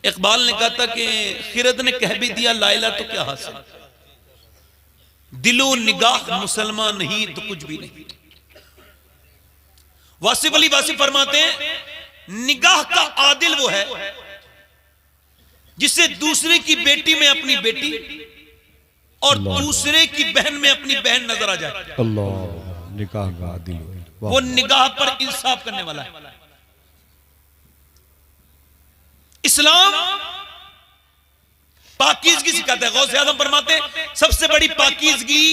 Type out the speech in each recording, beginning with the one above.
इकबाल ने कहा था कि खिरद ने कह भी दिया लाइला तो क्या हासिल, दिलो निगाह मुसलमान नहीं तो कुछ भी नहीं। वासिफ अली वासिफ फरमाते हैं निगाह का आदिल वो है जिससे दूसरे की बेटी में अपनी बेटी और दूसरे की बहन में अपनी बहन नजर आ जाए। अल्लाह, निगाह का आदिल वो निगाह पर इंसाफ करने वाला है। इस्लाम पाकीज़गी सिखाता है। गौसे आज़म फरमाते हैं सबसे बड़ी पाकीज़गी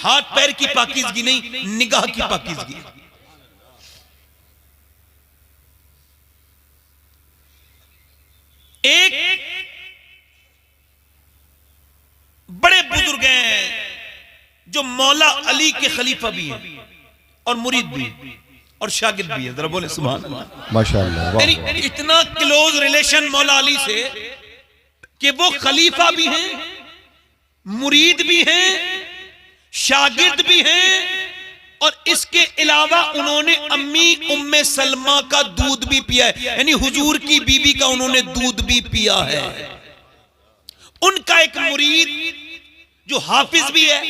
हाथ पैर की पाकीज़गी नहीं, निगाह की पाकीज़गी। एक बड़े बुजुर्ग हैं जो मौला अली के खलीफा भी हैं और मुरीद भी हैं और शागिर्द भी है। जरा बोले सुभान अल्लाह, माशाअल्लाह। इतना क्लोज रिलेशन मौला अली से कि वो खलीफा भी हैं, मुरीद भी हैं, शागिर्द भी हैं और इसके अलावा उन्होंने अम्मी उम्मे सलमा का दूध भी पिया है, यानी हुजूर की बीबी का उन्होंने दूध भी पिया है। उनका एक मुरीद जो हाफिज भी है,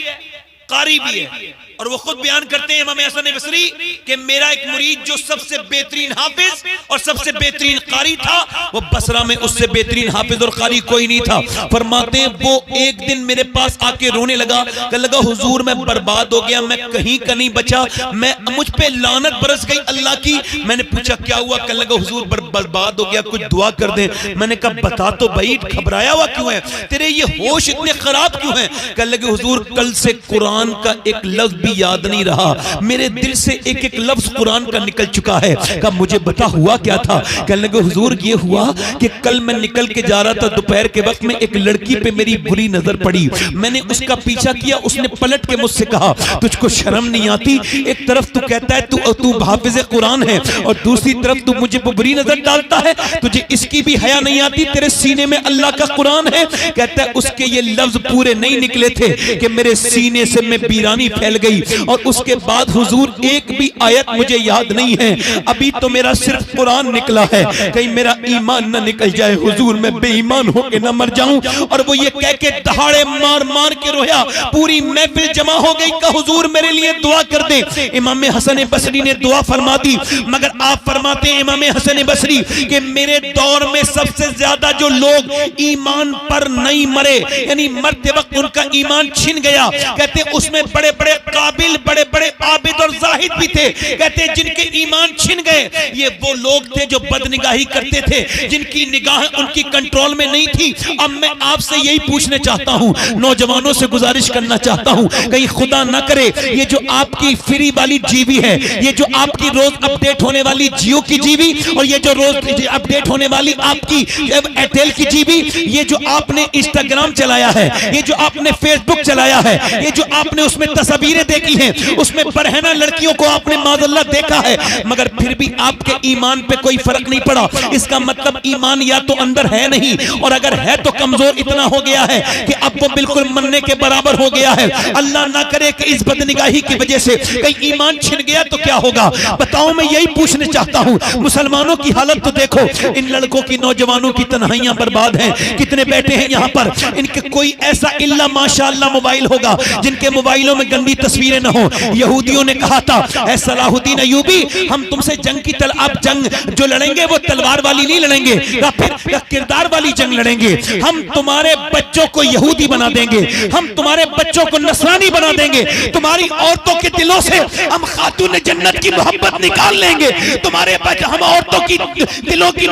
कारी भी है, और वो खुद बयान करते हैं इमाम हसन बसरी कि मेरा एक मुरीद जो सबसे बेहतरीन हाफिज और सबसे बेहतरीन कारी था, वो बसरा में उससे बेहतरीन हाफिज और कारी कोई नहीं था। फरमाते हैं वो एक दिन मेरे पास आके रोने लगा, कहने लगा हुजूर मैं बर्बाद हो गया, मैं कहीं का नहीं बचा, मैं मुझ पे लानत बरस गई अल्लाह की। मैंने पूछा क्या हुआ? कहने लगा हुजूर बर्बाद हो गया, कुछ दुआ कर दे। मैंने कहा बता तो भाई, घबराया हुआ क्यों है, तेरे ये होश इतने खराब क्यों हैं? कहने लगे हुजूर कल से कुरान का एक लफ्ज भी याद नहीं रहा, मेरे दिल से एक एक लफ्ज कुरान का निकल चुका है। कहा मुझे बता हुआ क्या था? कहने लगे हुजूर ये हुआ कि कल मैं निकल के जा रहा था दोपहर के वक्त में, एक लड़की पे मेरी बुरी नजर पड़ी, मैंने उसका पीछा किया, उसने पलट के मुझसे कहा तुझको शर्म नहीं आती? एक तरफ तू कहता है तू हाफिज कुरान है और दूसरी तरफ तू मुझे बुरी नजर डालता है, तुझे इसकी भी हया नहीं आती? तेरे सीने में अल्लाह का कुरान है। कहता है उसके ये लफ्ज पूरे नहीं निकले थे कि मेरे सीने से मैं बीरानी फैल गई, और उसके बाद हुजूर एक भी आयत मुझे याद नहीं है, अभी तो मेरा सिर्फ कुरान निकला है, कहीं मेरा ईमान न निकल जाए हुजूर, मैं बेईमान होके न मर जाऊं। और वो ये कह के दहाड़े मार मार के रोया, पूरी महफिल जमा हो गई, कहा हुजूर मेरे लिए दुआ कर दे। इमाम हसन बसरी ने दुआ फरमा दी, मगर आप फरमाते हैं इमाम हसन बसरी कि मेरे दौर में सबसे ज्यादा जो लोग ईमान पर नहीं मरे, यानी मरते वक्त उनका ईमान छिन गया, कहते उसमें बड़े बड़े काबिल, बड़े बड़े आबिद और जाहिद भी थे, कहते जिनके ईमान छिन गए ये वो लोग थे जो बदनिगाही करते थे, जिनकी निगाह उनकी कंट्रोल में नहीं थी। अब मैं आपसे यही पूछना चाहता हूं, नौजवानों से गुजारिश करना चाहता हूं, कहीं खुदा ना करे ये जो आपकी फ्री वाली जीवी है, ये जो आपकी रोज अपडेट होने वाली जियो की जीवी, और ये जो रोज अपडेट होने वाली आपकी एयरटेल की जीवी, ये जो आपने इंस्टाग्राम चलाया है, ये जो आपने फेसबुक चलाया है, ये जो आपने उसमें तस्वीरें देखी हैं, उसमें बरहना लड़कियों को आपने माज़अल्लाह देखा है, मगर फिर भी आपके ईमान पे कोई फर्क नहीं पड़ा। इसका मतलब ईमान या तो अंदर है नहीं, और अगर है तो कमजोर इतना हो गया है कि अब वो बिल्कुल मरने के बराबर हो गया है। अल्लाह ना करे कि इस बदनिगाही की वजह से कहीं ईमान छिन गया तो क्या होगा? बताओ, मैं यही पूछना चाहता हूँ। मुसलमानों की हालत तो देखो, इन लड़कों की, नौजवानों की तन्हाइयां बर्बाद हैं। कितने बैठे हैं यहाँ पर, इनके कोई ऐसा इल्ला माशाअल्लाह मोबाइल होगा जिनके मोबाइलों में गंदी तस्वीरें न हो। यहूदियों ने कहा था ऐ सलाहुद्दीन अय्यूबी, हम तुमसे जंग की आप जंग जो लड़ेंगे वो तलवार वाली नहीं लड़ेंगे, या फिर किरदार वाली जंग लड़ेंगे। हम तुम्हारे बच्चों को यहूदी बना देंगे, हम तुम्हारे बच्चों को नसरानी बना देंगे, तुम्हारी औरतों के दिलों से हम खातून जन्नत की मोहब्बत निकाल लेंगे, तुम्हारे हम औरतों की दिलों की,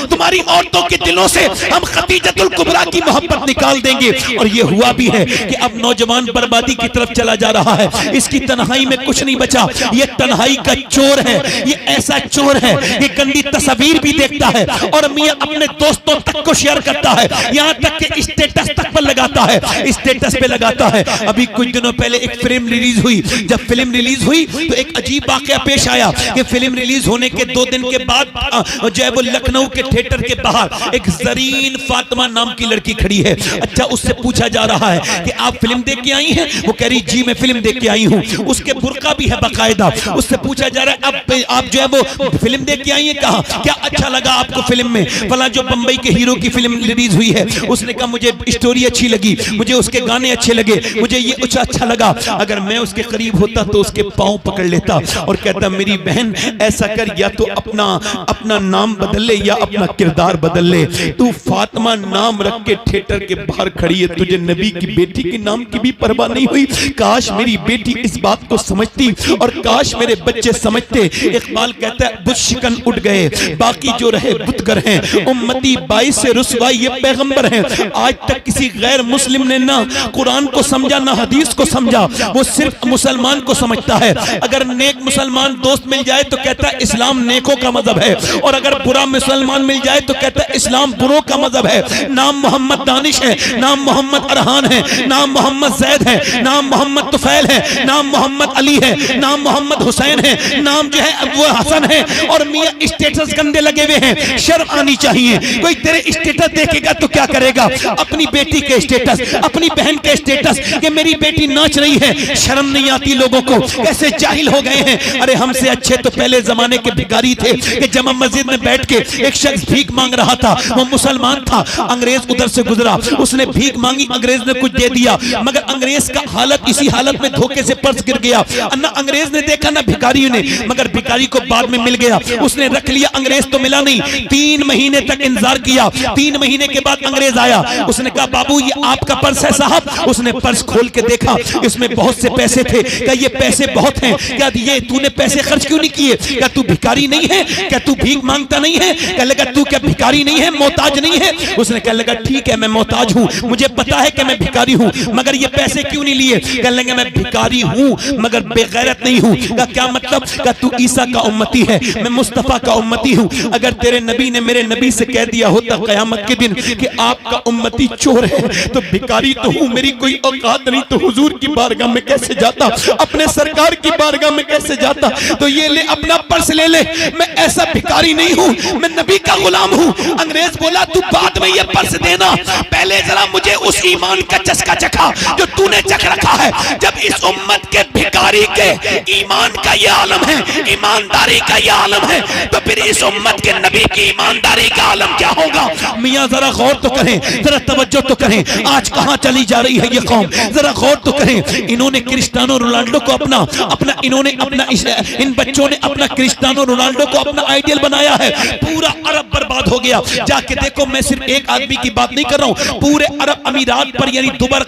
तुम्हारी औरतों के दिलों से हम खदीजतुल कुबरा की मोहब्बत निकाल देंगे। और ये हुआ भी है कि अब नौजवान बर्बादी की तरफ चला जा रहा है, इसकी तन्हाई में कुछ नहीं बचा। ये तन्हाई का चोर है, ये ऐसा चोर है, ये गंदी तस्वीर भी देखता है और मियां अपने दोस्तों तक को शेयर करता है, यहाँ तक कि स्टेटस तक पर लगाता है, स्टेटस पे लगाता है। अभी कुछ दिनों पहले एक फिल्म रिलीज हुई, जब फिल्म रिलीज हुई तो एक अजीब वाकया पेश आया कि फिल्म रिलीज होने के 2 दिन के बाद जो है वो लखनऊ के थिएटर के बाहर एक जरीन फातिमा नाम की लड़की खड़ी है। अच्छा, उससे पूछा जा रहा है कि आप फिल्म देख के आई हैं? वो कह रही जी मैं फिल्म देख देख के आई हूँ, उसके बुर्का भी है बाकायदा। उससे पूछा जा रहा है आप जो है वो फिल्म देख के आई है, कहा क्या अच्छा लगा आपको फिल्म में? फला जो बंबई के हीरो की फिल्म रिलीज हुई है, उसने कहा मुझे स्टोरी अच्छी लगी, मुझे उसके गाने अच्छे लगे, मुझे ये अच्छा लगा। अगर मैं उसके करीब होता तो उसके पांव पकड़ लेता और कहता मेरी बहन ऐसा कर, या तो अपना नाम बदल ले या अपना किरदार बदल ले। तू फातिमा नाम रख के थिएटर के बाहर खड़ी है, तुझे नबी की बेटी के नाम की भी परवाह नहीं हुई। काश मेरी बेटी इस बात को समझती और काश मेरे बच्चे समझते। इकबाल कहता है बुत शिकन उठ गए, बाकी जो रहे बुतगर हैं, उम्मती बाईस से रुसवाई ये पैगंबर हैं। आज तक किसी गैर मुस्लिम ने ना कुरान को समझा ना हदीस को समझा, वो सिर्फ मुसलमान को समझता है। अगर नेक मुसलमान दोस्त मिल जाए तो कहता है इस्लाम नेकों का मजहब है, और अगर बुरा मुसलमान मिल जाए तो कहता है इस्लाम बुरों का मजहब है। नाम मोहम्मद दानिश है, नाम मोहम्मद अरहान है, नाम मोहम्मद जैद है, नाम मोहम्मद तुफैल है, नाम मोहम्मद अली है, नाम मोहम्मद हुसैन है, नाम जो है वो हसन है, और मियां स्टेटस गंदे लगे हुए हैं। शर्म आनी चाहिए। कोई तेरे स्टेटस देखेगा तो क्या करेगा? अपनी बेटी के स्टेटस, अपनी बहन के स्टेटस कि मेरी बेटी नाच रही है, शर्म नहीं आती लोगों को? कैसे जाहिल हो गए हैं। अरे हमसे अच्छे तो पहले जमाने के भिखारी थे कि जमा मस्जिद में बैठ के एक शख्स भीख मांग रहा था, वो मुसलमान था, अंग्रेज उधर से गुजरा, उसने भीख मांगी, अंग्रेज ने कुछ दे दिया, मगर अंग्रेज का हालत इसी हालत में धोखे से पर्स गिर गया। ना अंग्रेज ने देखा ना भिखारी ने, मगर भिखारी को बाद में मिल गया, उसने रख लिया, अंग्रेज तो मिला नहीं। 3 महीने तक इंतजार किया, 3 महीने के बाद अंग्रेज आया, उसने कहा बाबू ये आपका पर्स है साहब। उसने पर्स खोल के देखा, इसमें बहुत से पैसे थे। क्या ये पैसे बहुत हैं? क्या ये तूने पैसे खर्च क्यों नहीं किए? क्या तू भिखारी नहीं है? क्या तू भीख मांगता नहीं है? कह लगा तू क्या भिखारी नहीं है, मोहताज नहीं है? उसने कह लगा ठीक है मैं मोहताज हूँ, मुझे पता है कि मैं भिखारी हूँ, मगर ये पैसे क्यों नहीं लिए? कह लेंगे मैं भिखारी हूँ मगर बेगैरत नहीं हूँ। का क्या मतलब? का तू ईसा का उम्मती है, मैं मुस्तफा का उम्मती हूँ। अगर तेरे नबी ने मेरे नबी से कह दिया होता कयामत के दिन कि आपका उम्मती चोर है, तो भिखारी तो हूँ, मेरी कोई औकात नहीं, तो हुजूर की बारगाह में कैसे जाता, अपने सरकार की बारगाह में कैसे जाता? तो ये ले अपना पर्स ले ले, मैं ऐसा भिखारी नहीं हूँ, मैं नबी का गुलाम हूँ। अंग्रेज बोला तू बाद में ये पर्स देना, पहले जरा मुझे उस ईमान का चस्का चखा जो तूने चख रखा है। जब इस उम्मत के भिखारी के ईमान का ये आलम है, ईमानदारी का ये आलम है, तो फिर इस उम्मत के नबी की ईमानदारी का आलम क्या होगा? मियां जरा गौर तो करें, जरा तवज्जो तो करें, आज कहां चली जा रही है ये कौम, जरा गौर तो करें। इन्होंने क्रिस्टियानो रोनाल्डो को अपना इन्होंने अपना इन बच्चों ने अपना क्रिस्टियानो रोनाल्डो को अपना आइडियल बनाया है। पूरा अरब बर्बाद हो गया। जाके देखो, मैं सिर्फ एक आदमी की बात नहीं कर रहा हूं, पूरे अरब अमीरात पर, यानी Dubai,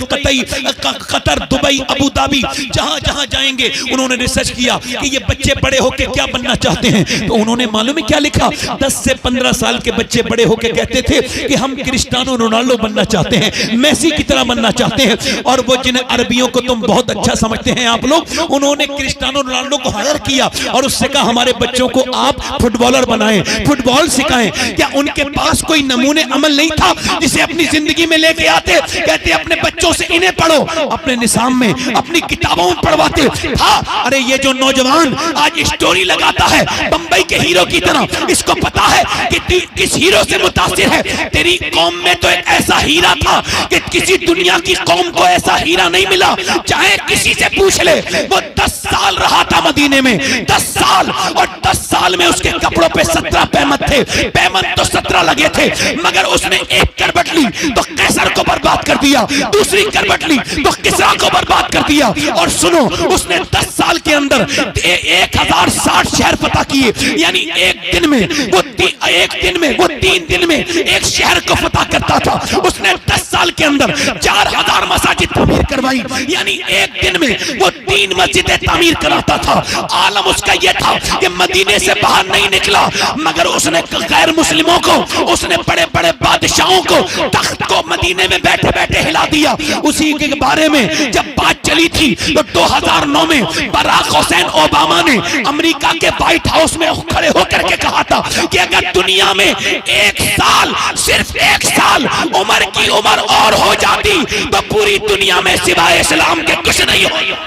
Qatar, Dubai, Abu Dhabi, जहां जहां जाएंगे उन्होंने रिसर्च किया कि ये बच्चे बड़े होके क्या बनना चाहते हैं। तो उन्होंने मालूम है क्या लिखा? 10 से 15 साल के बच्चे बड़े होके कहते थे कि हम क्रिस्टियानो रोनाल्डो बनना चाहते हैं, मेसी की तरह बनना चाहते हैं। और वो जिन अरबियों को तुम बहुत अच्छा समझते हैं आप लोग, उन्होंने क्रिस्टियानो रोनाल्डो को हायर किया और उससे कहा हमारे बच्चों को आप फुटबॉलर बनाएं, फुटबॉल सिखाएं। क्या उनके पास कोई नमूने अमल नहीं था जिसे अपनी जिंदगी में लेके आते? कहते अपने बच्चों से इन्हें पढ़ो, अपने निसाब में, अपनी किताबों में पढ़वाते। हाँ, अरे ये जो नौजवान आज स्टोरी लगाता है बंबई के हीरो की तरह, इसको पता है कि किस हीरो से मुतासिर है। तेरी कौम में तो एक ऐसा हीरा था कि किसी दुनिया की कौम को ऐसा हीरा नहीं मिला। चाहे किसी से पूछ ले, वो 10 साल रहा था मदीने में, 10 साल, और 10 साल में उसके कपड़ों पे 17 पैमत थे, पैमत तो 17 लगे थे, मगर उसने एक करवट ली तो कैसर को बर्बाद कर दिया, दूसरी करवट ली तो किसरा को बर्बाद कर दिया। और सुनो, उसने 10 साल के अंदर 1060 शहर फतह किए, यानी एक दिन में वो 3 दिन में एक शहर को फतह करता था। उसने 10 साल के अंदर 4000 मसाजिद तामीर करवाई, यानी एक दिन में वो 3 मस्जिदें तामीर कराता था। आलम उसका यह था कि मदीने से बाहर नहीं निकला, मगर उसने गैर मुस्लिमों को, उसने बड़े बड़े बादशाहों को तख्त को मदीने में बैठे बैठे हिला दिया। उसी के बारे में जब बात चली थी तो 2009 में बराक हुसैन ओबामा ने अमेरिका के व्हाइट हाउस में खड़े होकर के कहा था कि अगर दुनिया में 1 साल, सिर्फ 1 साल उम्र की उम्र और हो जाती तो पूरी दुनिया में सिवाय इस्लाम के कुछ नहीं हो।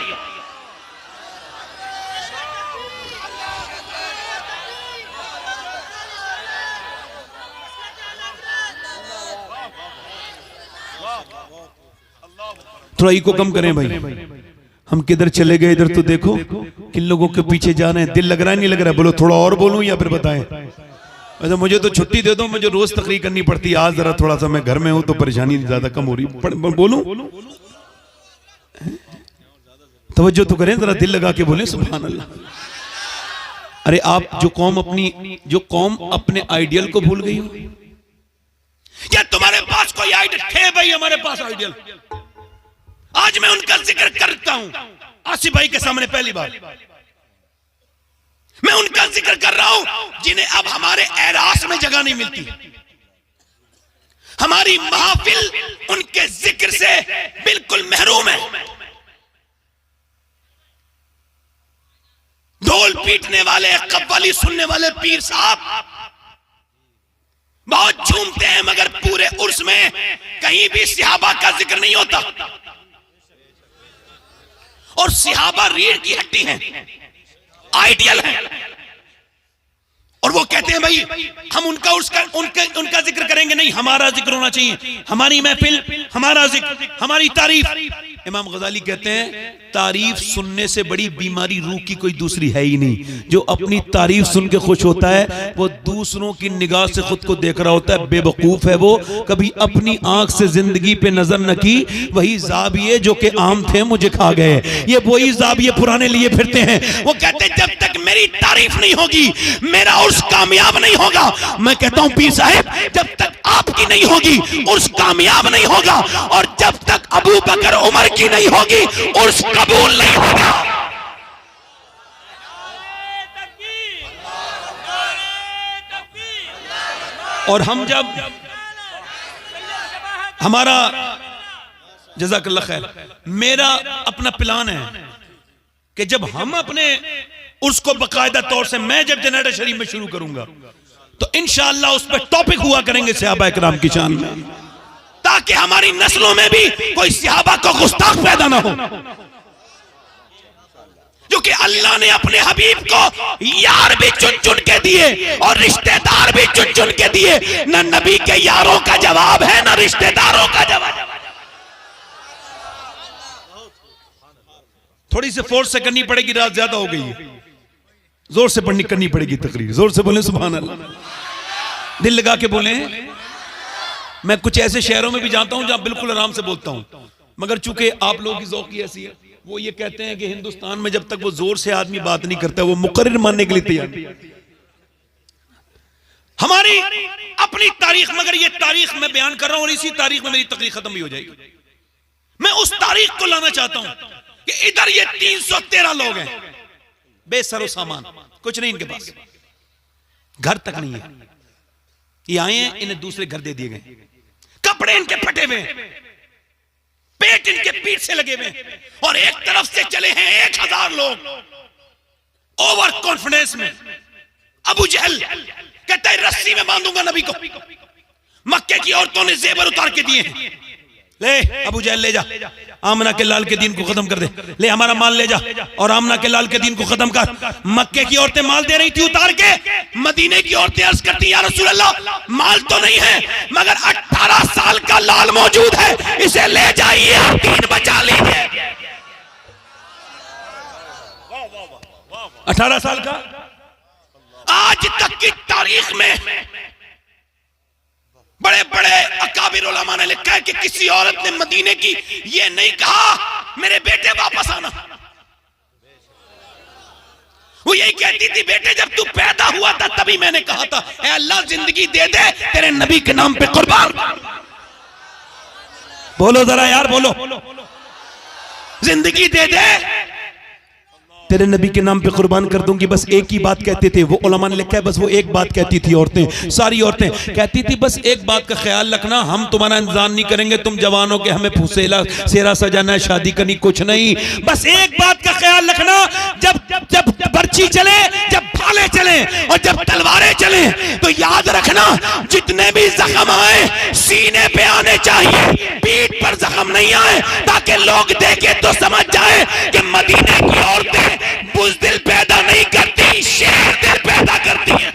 थोड़ा इको कम करें भाई। हम किधर चले गए, इधर तो देखो किन लोगों के पीछे जा रहे हैं। दिल लग रहा है नहीं लग रहा है? बोलो थोड़ा और बोलूं या फिर बताएं? अच्छा मुझे तो छुट्टी दे दो, मुझे रोज तकरीर करनी पड़ती है। आज जरा थोड़ा सा मैं घर में हूं तो परेशानी ज्यादा कम हो रही। बोलूं? तवज्जो तो करें जरा, दिल लगा के बोले सुभान अल्लाह। अरे आप जो कौम अपने आइडियल को भूल गई हो, क्या तुम्हारे पास कोई आइडियल थे? भाई हमारे पास आइडियल, आज मैं उनका जिक्र करता हूं आसिफ भाई के सामने पहली बार। मैं उनका जिक्र कर रहा हूं जिन्हें अब हमारे एरास में जगह नहीं मिलती। हमारी महफिल उनके जिक्र से बिल्कुल महरूम है। ढोल पीटने वाले, कव्वाली सुनने वाले पीर साहब बहुत झूमते हैं, मगर पूरे उर्स में कहीं भी सहाबा का जिक्र नहीं होता। और सहाबा रीढ़ की हड्डी हैं, आइडियल हैं, और वो कहते हैं भाई हम उनका जिक्र करेंगे नहीं, हमारा जिक्र होना चाहिए, हमारी महफिल, हमारा जिक्र, हमारी तारीफ। इमाम गजाली कहते हैं तारीफ सुनने से बड़ी बीमारी रूह की कोई दूसरी है ही नहीं। जो अपनी तारीफ सुन के खुश होता है वो दूसरों की निगाह से खुद को देख रहा होता है। बेवकूफ है वो, कभी अपनी आंख से जिंदगी पे नजर न की। वही जाबिये जो के आम थे मुझे खा गए, ये वही जाबिये पुराने लिए फिरते हैं। वो कहते हैं जब तक मेरी तारीफ नहीं होगी मेरा उर्स कामयाब नहीं होगा। मैं कहता हूं पीर साहब जब तक आपकी नहीं होगी उर्स कामयाब नहीं होगा, और जब तक अबू बकर उमर की नहीं होगी उर्स कबूल नहीं होगा। और हम जब हमारा जज़ाकल्लाह खैर, मेरा अपना प्लान है कि जब हम अपने उसको बकायदा तौर से, मैं जब जनाजा शरीफ में शुरू करूंगा तो इंशाअल्लाह उस पर टॉपिक हुआ करेंगे सहाबा इकराम की शान में, ताकि हमारी नस्लों में भी कोई सहाबा को गुस्ताख पैदा ना हो। क्योंकि अल्लाह ने अपने हबीब को यार भी चुन चुन के दिए और रिश्तेदार भी चुन चुन के दिए। न नबी के यारों का जवाब है न रिश्तेदारों का जवाब। थोड़ी सी फोर्स से करनी पड़ेगी, रात ज्यादा हो गई है, जोर से करनी पड़ेगी तकरीर। जोर से बोले सुभान अल्लाह, दिल लगा के बोले। मैं कुछ ऐसे शहरों में भी जाता हूं जहां बिल्कुल आराम से बोलता हूं, मगर चूंकि आप लोगों की ज़ौक़ी ऐसी है, वो ये कहते हैं कि हिंदुस्तान में जब तक वो जोर से आदमी बात नहीं करता वो मुकर्रिर मानने के लिए तैयार नहीं। हमारी अपनी तारीख, मगर ये तारीख मैं बयान कर रहा हूं और इसी तारीख में मेरी तकरीर खत्म भी हो जाएगी। मैं उस तारीख को लाना चाहता हूं कि इधर ये 313 लोग हैं, बेसरो सामान, कुछ नहीं इनके पास, घर तक नहीं है। ये आए हैं, इन्हें दूसरे घर दे दिए गए, कपड़े इनके फटे हुए, पेट इनके पीठ से लगे हुए, और एक तरफ से चले हैं 1000 लोग ओवर कॉन्फिडेंस में। अबू जहल कहता है रस्सी में बांधूंगा नबी को। मक्के की औरतों ने जेवर उतार के दिए हैं, ले अबू जहल ले जा, आमना के लाल के दीन को खत्म कर दे, ले हमारा माल ले जा और आमना के लाल के दीन को खत्म कर। मक्के की औरतें माल दे रही थी उतार के, मदीने की औरतें अर्ज करती या रसूल अल्लाह माल तो नहीं है मगर 18 साल का लाल मौजूद है, इसे ले जाइए और दीन बचा लीजिए। 18 साल का, आज तक की तारीख में बड़े बड़े अकाबिर उलमा ने लिखा है कि किसी औरत ने मदीने की ये नहीं कहा मेरे बेटे वापस आना। वो यही कहती थी बेटे जब तू पैदा हुआ था तभी मैंने कहा था ऐ अल्लाह जिंदगी दे दे तेरे नबी के नाम पे कुर्बान। बोलो जरा यार, बोलो, जिंदगी दे दे तेरे नबी के नाम पे कुर्बान कर दूंगी। बस एक ही बात कहते थे वो, उलमा ने लिखा है बस वो एक बात कहती थी औरतें, सारी औरतें कहती थी बस एक बात का ख्याल रखना, हम तुम्हारा इंतजाम नहीं करेंगे, तुम जवानों के हमें फुसेला सेरा सजाना है, शादी करनी कुछ नहीं, बस एक बात का ख्याल रखना जब जब बर्छी चले, जब भाले चले और जब तलवारें चले तो याद रखना जितने भी जख्म आए सीने पे आने चाहिए, पीठ पर जख्म नहीं आए, ताकि लोग देखे तो समझ जाए कि मदीने की औरतें बुज़दिल पैदा नहीं करती, शेर दिल पैदा करती हैं।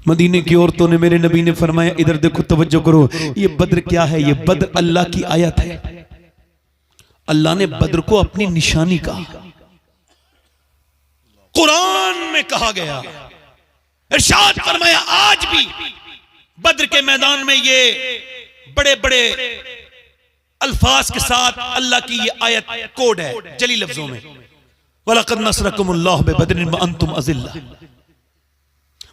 मदीने की औरतों ने मेरे नबी ने फरमाया इधर देखो, तवज्जो करो, ये बद्र क्या है? ये बद्र अल्लाह की आयत है। अल्लाह ने बद्र को अपनी निशानी कहा, कुरान में कहा गया, इरशाद फरमाया आज भी बद्र के मैदान में ये बड़े बड़े अल्फाज के साथ अल्लाह की ये आयत कोड है जली लफ्जों में, वलक़द नसरकुमुल्लाहु बिबद्रिन व अंतुम अज़िल्ला।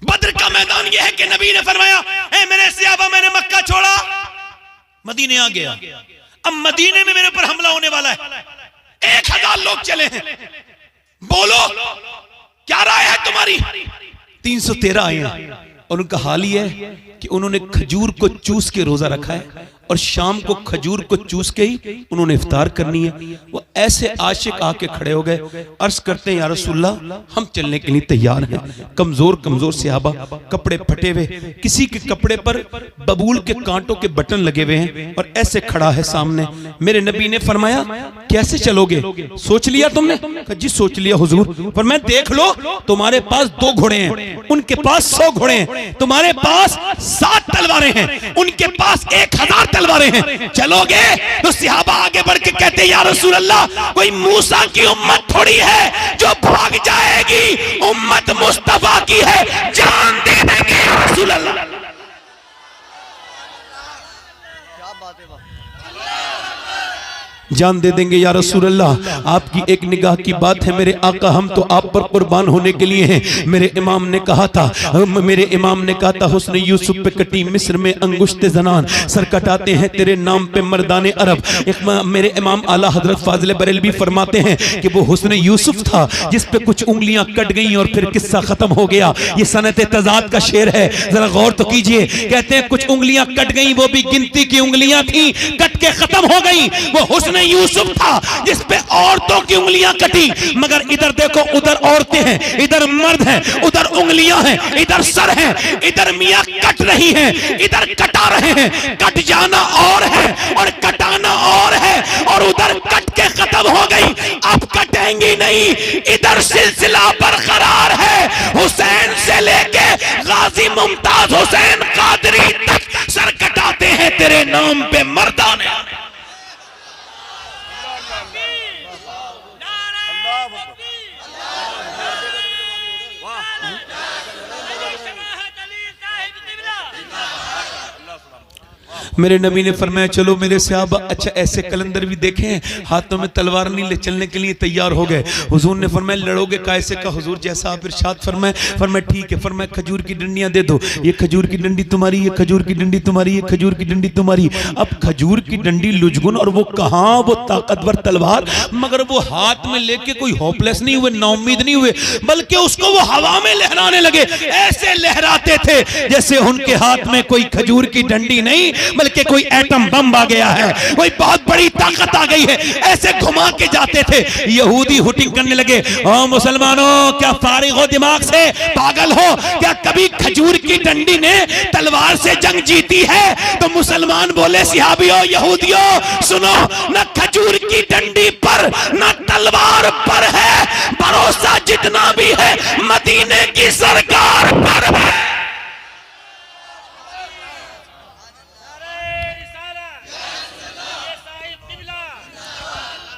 बद्र का मैदान यह है कि नबी ने फरमाया ए मेरे सहाबा, मैंने मक्का छोड़ा, मदीने आ गया, अब मदीने में मेरे ऊपर हमला होने वाला है, 1000 लोग चले हैं, बोलो क्या राय है तुम्हारी? 313 आए हैं और उनका हाल ही है कि उन्होंने खजूर को चूस के रोजा रखा है और शाम को खजूर को चूस के ही उन्होंने इफ्तार करनी है। वो ऐसे आशिक आके खड़े हो गए, अर्ज करते हैं या रसूलल्लाह हम चलने के लिए तैयार हैं। कमजोर कमजोर सहाबा, कपड़े फटे हुए, किसी के कपड़े पर बबूल के कांटों के बटन लगे हुए हैं और ऐसे खड़ा है सामने। मेरे नबी ने फरमाया कैसे चलोगे? सोच लिया तुमने? जी सोच लिया हुजूर। पर मैं देख लो, तुम्हारे पास 2 घोड़े हैं, उनके पास 100 घोड़े हैं, तुम्हारे पास 7 तलवारें हैं, उनके पास 1000 तलवारें हैं, चलोगे? तो सहाबा आगे बढ़ के कहते हैं या रसूल अल्लाह, कोई मूसा की उम्मत थोड़ी है जो भाग जाएगी, उम्मत मुस्तफा की है, जान दे देंगे या रसूल अल्लाह। जान दे देंगे या रसूल अल्लाह। आपकी एक निगाह की बात है मेरे आका, हम तो आप पर कुर्बान होने के लिए हैं। मेरे इमाम ने कहा था हुस्न यूसुफ पे कटी मिस्र में अंगुश्ते जनान, सर कटाते हैं तेरे नाम पे मर्दाने अरब। मेरे इमाम आला हजरत फाजिल बरेलवी फरमाते हैं कि वो हुस्न यूसुफ था जिस पे कुछ उंगलियां कट गई और फिर किस्सा खत्म हो गया। ये सनत तजाद का शेर है, जरा गौर तो कीजिए। कहते हैं कुछ उंगलियां कट गई, वो भी गिनती की उंगलियां थी, कट के खत्म हो गई। वो हुस्न यूसुफ था जिस पे औरतों की उंगलियां कटी, मगर इधर देखो, उधर औरतें हैं, इधर मर्द हैं, उधर उंगलियां हैं, इधर सर है, इधर मियां कट रही हैं, इधर कटा रहे हैं। कट जाना और है और कटाना और है, और उधर कट के खत्म हो गई, अब कटेंगी नहीं। इधर सिलसिला बरकरार है, हुसैन से लेके गाजी मुमताज हुसैन कादरी तक सर कटाते हैं तेरे नाम पे मर्दाने। मेरे नबी ने फरमाया चलो मेरे सहाबा। अच्छा ऐसे कलंदर भी देखे हैं, हाथों में तलवार नहीं ले चलने के लिए तैयार हो गए। हुजूर ने फरमाया लड़ोगे कैसे का? हुजूर जैसा आप इरशाद फरमाया ठीक है। फरमाया खजूर की डंडियां दे दो, ये खजूर की डंडी तुम्हारी, ये खजूर की डंडी तुम्हारी, ये खजूर की डंडी तुम्हारी। अब खजूर की डंडी लुजगुन और वो कहाँ वो ताकतवर तलवार, मगर वो हाथ में लेके कोई होपलेस नहीं हुए, नाउम्मीद नहीं हुए, बल्कि उसको वो हवा में लहराने लगे। ऐसे लहराते थे जैसे उनके हाथ में कोई खजूर की डंडी नहीं बल्कि कोई एटम बम आ गया है, कोई बहुत बड़ी ताकत आ गई है। ऐसे घुमा के जाते थे। यहूदी हुटिंग करने लगे, ओ मुसलमानों क्या फारिग हो दिमाग से, पागल हो क्या? कभी खजूर की डंडी ने तलवार से जंग जीती है? तो मुसलमान बोले सिहाबियों यहूदियों सुनो, न खजूर की डंडी पर न तलवार पर है, भरोसा जितना भी है मदीने की सरकार पर है।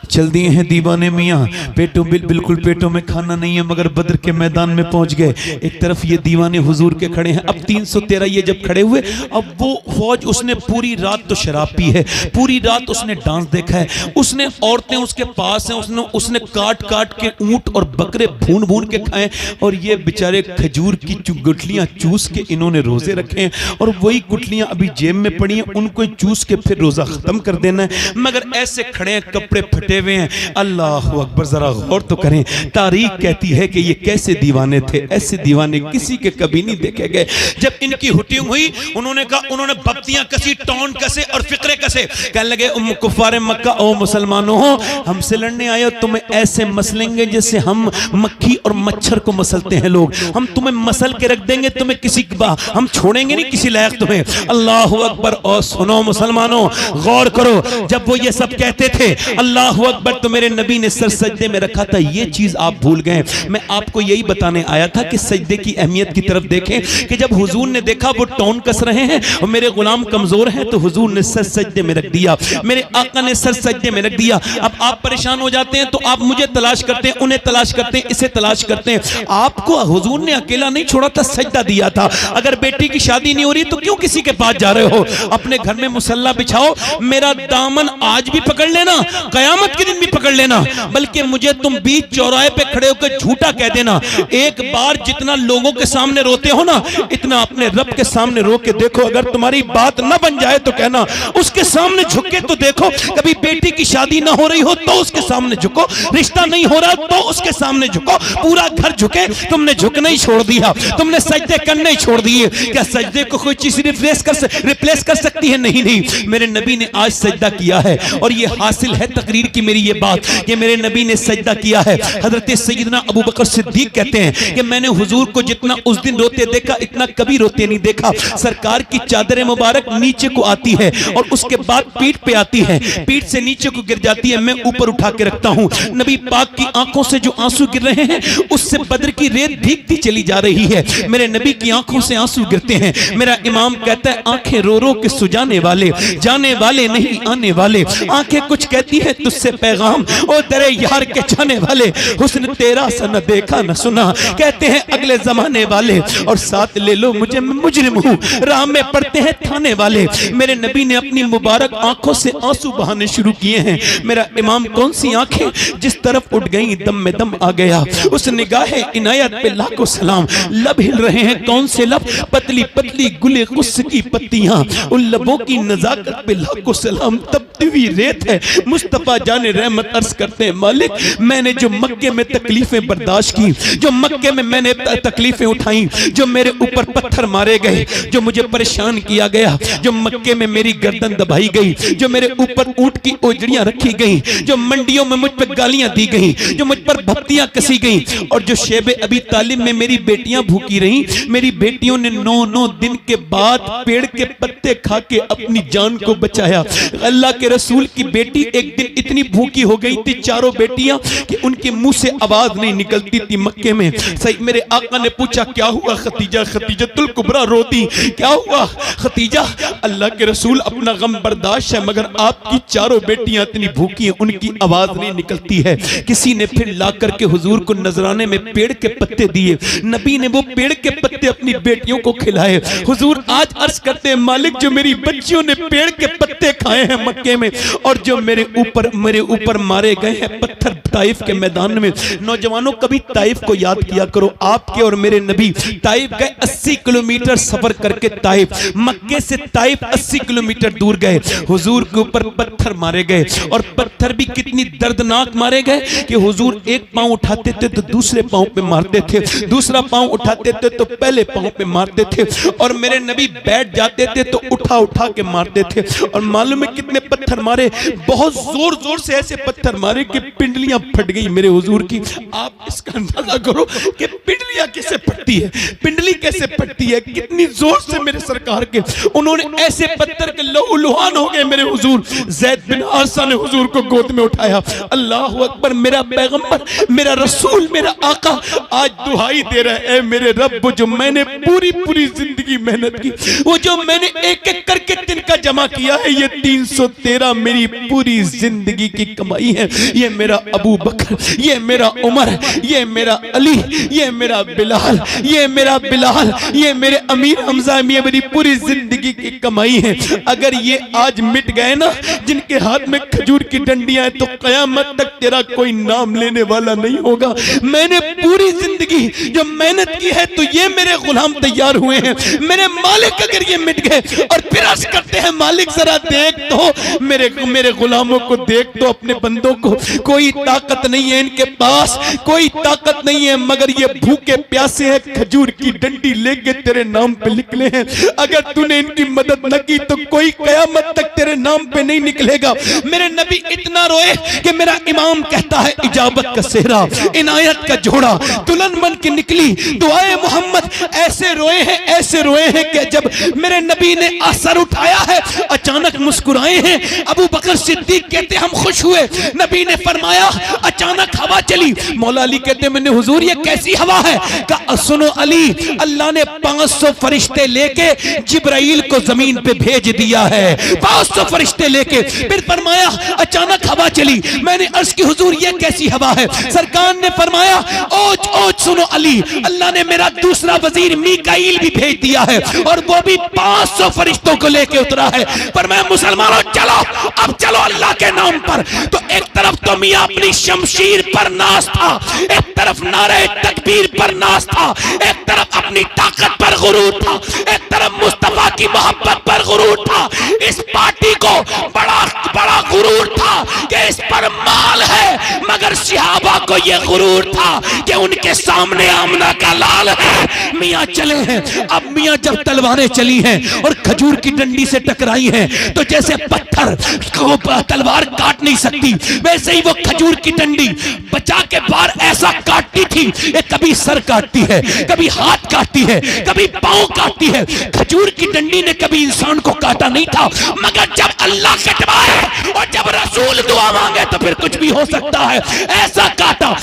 चल दिए हैं दीवाने मियाँ, पेटों बिल्कुल पेटों में खाना नहीं है, मगर बद्र के मैदान में पहुंच गए। एक तरफ ये दीवाने हुजूर के खड़े हैं। अब 313 ये जब खड़े हुए, अब वो फौज, उसने पूरी रात तो शराब पी है, पूरी रात उसने डांस देखा है, उसने औरतें उसके पास हैं, उसने काट काट के ऊंट और बकरे भून भून के खाए, और ये बेचारे खजूर की गुठलियां चूस के इन्होंने रोजे रखे हैं, और वही गुठलियां अभी जेब में पड़ी हैं, उनको चूस के फिर रोजा खत्म कर देना है। मगर ऐसे खड़े हैं, कपड़े फटे हुए हैं। अल्लाह अकबर, जरा गौर तो करें। तारीख कहती है कि ये कैसे दीवाने थे, ऐसे दीवाने किसी के कभी नहीं देखे गए। जब इनकी हुटिंग हुई, उन्होंने कहा, उन्होंने बत्तियां कसी, टौन कसे और फिक्रे कसे। कहने लगे उम्म कुफारे मक्का, ओ मुसलमानों हो, हमसे लड़ने आए हो, तुम्हें ऐसे मसलेंगे जैसे हम मक्खी और मच्छर को मसलते हैं लोग। हम तुम्हें मसल के रख देंगे, तुम्हें किसी हम छोड़ेंगे नहीं किसी लायक तुम्हें। अल्लाह अकबर। और सुनो मुसलमानों, गौर करो, जब वो ये सब कहते थे, अल्लाह अकबर, तो मेरे नबी ने सर सजदे में रखा था। ये चीज आप भूल गए। मैं आपको यही बताने आया था कि सजदे की अहमियत की तरफ देखें कि जब हुजूर ने देखा वो टौन कस रहे हैं और मेरे गुलाम कमजोर हैं, तो हुजूर ने सर सजदे में रख दिया, मेरे आका ने सर सजदे में रख दिया। अब आप परेशान हो जाते हैं तो आप मुझे तलाश करते हैं, उन्हें तलाश करते हैं, इसे तलाश करते हैं। आपको हुजूर ने अकेला नहीं छोड़ा था, सजदा दिया था। अगर बेटी की शादी नहीं हो रही तो क्यों किसी के पास जा रहे हो? अपने घर में मुसल्ला बिछाओ, मेरा दामन आज भी पकड़ लेना, कयामत के दिन भी पकड़ लेना, बल्कि मुझे तुम बीच चौराहे पे खड़े होकर झूठा कह देना। एक बार जितना लोगों के सामने रोते हो ना, इतना अपने रब के सामने रो के देखो। अगर तुम्हारी बात ना बन जाए तो कहना, उसके सामने झुक के तो देखो। कभी बेटी की शादी ना हो रही हो तो उसके सामने झुको, रिश्ता नहीं हो रहा तो उसके सामने झुको। पूरा घर झुके, तुमने झुकना ही छोड़ दिया, तुमने सजदे करने ही छोड़ दिए। क्या सजदे को कोई चीज रिप्लेस कर सकती है? नहीं नहीं, मेरे नबी ने आज सजदा किया है और ये हासिल है तकरीर की मेरी ये बात कि मेरे नबी ने सजदा किया है। हजरत सैयदना अबू बकर सिद्दीक कहते हैं कि मैंने हुजूर को जितना उस दिन रोते देखा, इतना कभी रोते नहीं देखा। सरकार की चादर मुबारक नीचे को आती है और उसके बाद पीठ पे आती है, पीठ से नीचे को गिर जाती है, मैं ऊपर उठा के रखता हूं। नबी पाक की आंखों से जो आंसू गिर रहे हैं उससे बद्र की रेत भीगती चली जा रही है। मेरे नबी की आंखों से आंसू गिरते हैं। मेरा इमाम कहता है, आंखें रो रो के सुजाने वाले, जाने वाले नहीं आने वाले। आंखें कुछ कहती हैं तुझसे पैगाम, ओ तेरे यार के जाने वाले। हुस्न तेरा सा न देखा न सुना, कहते हैं अगले जमाने वाले। और साथ ले लो मुझे, मैं मुजरिम हूँ, राह में पड़ते हैं थाने वाले। मेरे नबी ने अपनी मुबारक आंखों से आंसू बहाने शुरू किए हैं। मेरा इमाम, कौन सी आंखें जिस तरफ उठ गई दम में दम आ गया। उस निगाह इनायत पे लाखों सलाम। लब हिल रहे हैं, कौन से लब? पतली पतली गुले गुस्स की पत्तियां, उन लबों की नजाकत पे लाखों सलाम। तबती हुई रेत है, मुस्तफा जाने रहमत अर्ज करते हैं, मालिक मैंने जो मक्के में तकलीफें बर्दाश्त की, जो मक्के में मैंने तकलीफें उठाई, जो मेरे ऊपर पत्थर मारे गए, जो मुझे परेशान किया गया, जो मक्के में मेरी गर्दन दबाई गई, जो मेरे ऊपर ऊंट की ओजड़ियां रखी गई, जो मंडियों में मुझ पर गालियां दी गई, जो मुझ पर भत्तियां कसी गई, और जो शेबे अबी तालिब में मेरी बेटियां भूखी रहीं। मेरी बेटियों ने 9 दिन के बाद पेड़ के पत्ते खा के अपनी जान को बचाया। अल्लाह के रसूल की बेटी एक दिन इतनी भूखी हो गई थी, चारों बेटियां, कि उनके मुंह से आवाज नहीं निकलती थी मक्के में। सही मेरे आका ने पूछा, क्या हुआ खतीजा? खतीजतुल कुबरा रोती, क्या हुआ खतीजा? अल्लाह के रसूल, अपना गम बर्दाश्त है, मगर आपकी चारों बेटियां इतनी भूखी हैं, उनकी आवाज नहीं निकलती है। किसी ने फिर ला करके हुजूर को नजराने में पेड़ के पत्ते दिए। नबी ने वो पेड़ के पत्ते अपनी बेटियों को खिलाए। हुजूर आज अर्ज करते हैं, मालिक जो मेरी बच्चियों ने पेड़ के पत्ते खाए हैं मक्के में, और जो मेरे ऊपर मारे गए हैं पत्थर ताइफ के मैदान में। नौजवानों, कभी ताइफ को याद किया करो। आपके और मेरे नबी ताइफ गए, 80 किलोमीटर सफर करके ताइफ, मक्के से ताइफ 80 किलोमीटर दूर गए। हुजूर के ऊपर पत्थर मारे गए, और पत्थर भी कितनी दर्दनाक मारे गए कि हुजूर एक पांव उठाते थे तो दूसरे पांव पे मारते थे, दूसरा पांव उठाते थे तो पहले पांव पे मारते थे, और मेरे नबी बैठ जाते थे तो उठा उठा के मारते थे। और मालूम है कितने पत्थर मारे? बहुत जोर जोर से ऐसे पत्थर मारे कि पिंडलियां फट गई मेरे हुजूर की। आप इसका अंदाजा करो कि पिंडलियां कैसे फटती है, पिंडली कैसे फटती है, कितनी जोर से मेरे सरकार के उन्होंने ऐसे पत्थर के लहूलुहान हो गए मेरे हुजूर। ज़ैद बिन हारिसा ने हुजूर को गोद में उठाया। अल्लाह अकबर, मेरा पैगंबर, मेरा रसूल, मेरा आका आज दुहाई दे रहा है, मेरे रब, वो जो मैंने पूरी जिंदगी मेहनत की, वो जो मैंने एक एक करके तिनका जमा किया है, ये 313 मेरी पूरी जिंदगी की कमाई है। ये मेरा अबू बकर, ये मेरा उमर, ये मेरा अली, ये मेरा बिलाल, ये मेरा बिलाल, ये मेरे अमीर हमजा, ये मेरी पूरी जिंदगी की कमाई है। अगर ये आज मिट गए ना, जिनके हाथ में खजूर की डंडियां हैं, तो कयामत तक तेरा कोई नाम लेने वाला नहीं होगा। मैंने पूरी जिंदगी जो मेहनत की है, तो ये मेरे गुलाम तैयार हुए हैं। मेरे मालिक अगर ये मिट गए, और फिर अर्ज करते हैं, मालिक जरा देख तो मेरे गुलामों को, देख तो अपने बंदों को। कोई ताकत नहीं है इनके पास, कोई ताकत नहीं है, मगर ये भूखे प्यासे हैं, खजूर की डंडी लेके तेरे नाम पे निकले हैं। अगर तूने इनकी मदद न की तो कोई कयामत तक तेरे नाम पे नहीं निकलेगा। मेरे नबी इतना रोए कि मेरा इमाम कहता है इजाबत का सेहरा, इनायत का जोड़ा दुल्हन बन के निकली। दुआए मोहम्मद ऐसे रोए हैं, ऐसे रोए हैं कि जब मेरे नबी ने असर उठाया है अचानक मुस्कुराए हैं। अबू बकर सिद्दीक कहते हम खुश हुए। नबी ने फरमाया अचानक हवा चली। मौला अली कहते मैंने हुजूर ये कैसी हवा है? कहा सुनो अली, अल्लाह ने 500 फरिश्ते लेके जिब्राइल को जमीन पे भेज दिया है, 500 फरिश्ते लेके। फिर फरमाया अचानक हवा चली। मैंने अर्ज की हुजूर ये कैसी हवा है? सरकार ने फरमाया ओज ओज सुनो अली, अल्लाह ने मेरा दूसरा वजीर मीकाईल भी भेज दिया है और वो भी 500 फरिश्तों को लेके उतरा है। पर मैं मुसलमानों चलो अब चलो अल्लाह के नाम पर। तो एक तरफ तो मियां अपनी शमशीर पर नाज था, एक तरफ नारे तकबीर पर नाज था, एक तरफ अपनी ताकत पर गुरूर था, एक तरफ मुस्तफा की मोहब्बत पर गुरूर था। इस पार्टी को बड़ा बड़ा गुरूर था कि इस पर माल है, मगर सहाबा को यह गुरूर था कि उनके सामने आमना का लाल है। मियां चले हैं। अब मियां जब तलवारें चली हैं और खजूर की डंडी से टकराई हैं तो जैसे पत्थर को तलवार काट नहीं सकती, वैसे ही वो खजूर की डंडी बचा के बाहर ऐसा काटती थी। ये कभी सर काटती है, कभी हाथ काटती है, कभी पांव काटती है। खजूर की डंडी ने कभी इंसान को काटा नहीं था, मगर जब अल्लाह कटवाए और जब रसूल दुआ मांगे तो फिर कुछ भी हो सकता है। ऐसा काटा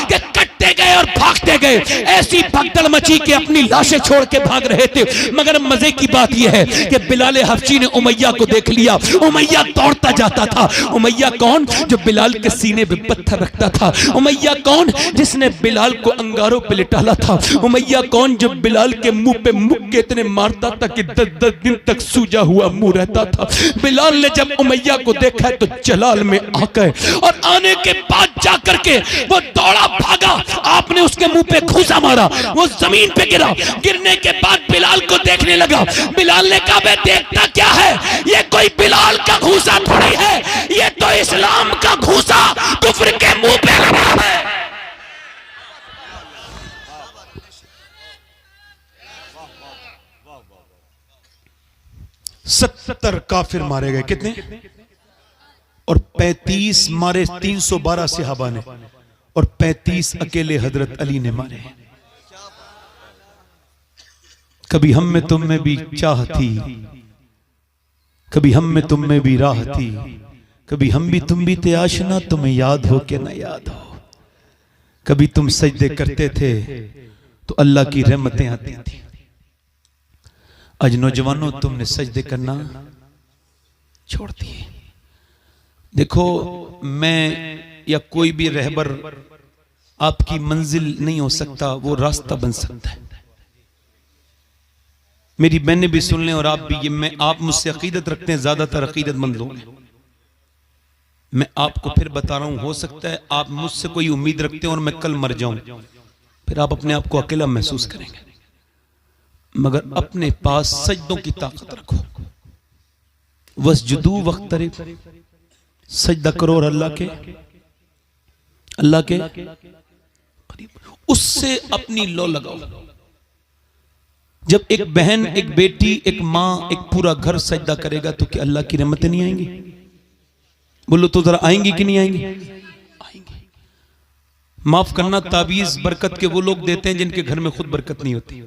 कि कटते गए और भागते गए। ऐसी भगदड़ मची कि अपनी लाशें छोड़ के भाग रहे थे। मगर मजे की बात यह है कि बिलाल हबशी ने उमैया को देख लिया। उमैया दौड़ता जाता था। उमैया कौन? जो बिलाल के सीने पे पत्थर रखता था। उमैया कौन? जिसने बिलाल को अंगारों पे लिटाला था। उमैया कौन? जो बिलाल के मुंह पे मुक्के इतने मारता था कि 10-10 दिन तक सूजा हुआ मुंह रहता था। बिलाल ने जब उमैया को देखा तो जलाल में आ गए और आने के बाद जाकर के वो दौड़ा भागा। आपने उसके मुंह पे घूसा मारा, वो जमीन पे गिरा। गिरने के बाद बिलाल को देखने लगा। बिलाल ने कहा मैं देखता क्या है? ये कोई बिलाल का घूसा थोड़ी है, ये तो इस्लाम का घूसा कुफ्र के मुंह पे लगा है। सत्तर काफिर मारे गए। कितने? और 35 मारे 312 सहाबा ने और 35 अकेले हजरत अली ने मारे। कभी हम में तुम में भी चाह थी, कभी हम में तुम में भी राह थी, कभी हम भी तुम भी थे आशना, तुम्हें याद हो कि ना याद हो। कभी तुम सजदे करते थे तो अल्लाह की रहमतें आती थी। आज नौजवानों तुमने सजदे करना छोड़ दिए। देखो मैं या कोई भी रहबर आपकी मंजिल नहीं हो सकता, वो रास्ता बन सकता है। मेरी बहनें भी सुन लें और आप भी। ये मैं आप मुझसे अकीदत रखते हैं, ज्यादातर अकीदतमंद लोग। मैं आपको फिर बता रहा हूं, हो सकता है आप मुझसे कोई उम्मीद रखते हैं और मैं कल मर जाऊं, फिर आप अपने आप को अकेला महसूस करेंगे। मगर अपने पास सजदों की ताकत रखो। वस्जुदू वक्तरिब, सजदा करो और अल्लाह के करीब, उससे अपनी लो लगाओ। जब एक बहन, एक बेटी, एक माँ, एक पूरा घर सजदा करेगा तो क्या अल्लाह की रहमतें नहीं आएंगी? बोलो तो जरा, आएंगी कि नहीं आएंगी? आएंगी। माफ करना, ताबीज बरकत के वो लोग देते हैं जिनके घर में खुद बरकत नहीं होती।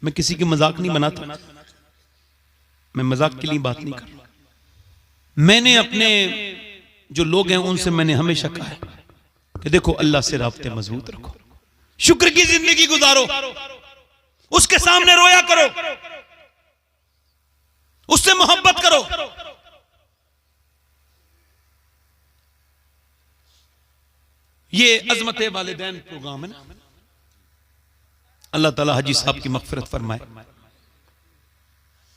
मैं किसी की मजाक नहीं बनाता, मैं मजाक के लिए बात नहीं कर रहा। मैंने अपने जो लोग हैं उनसे मैंने हमेशा कहा है कि देखो अल्लाह से राब्ते मजबूत रखो, शुक्र की जिंदगी गुजारो, उसके सामने रोया करो, उससे मोहब्बत करो। ये अजमत वालिदैन प्रोग्राम है ना। अल्लाह ताला हाजी साहब की मगफिरत फरमाए।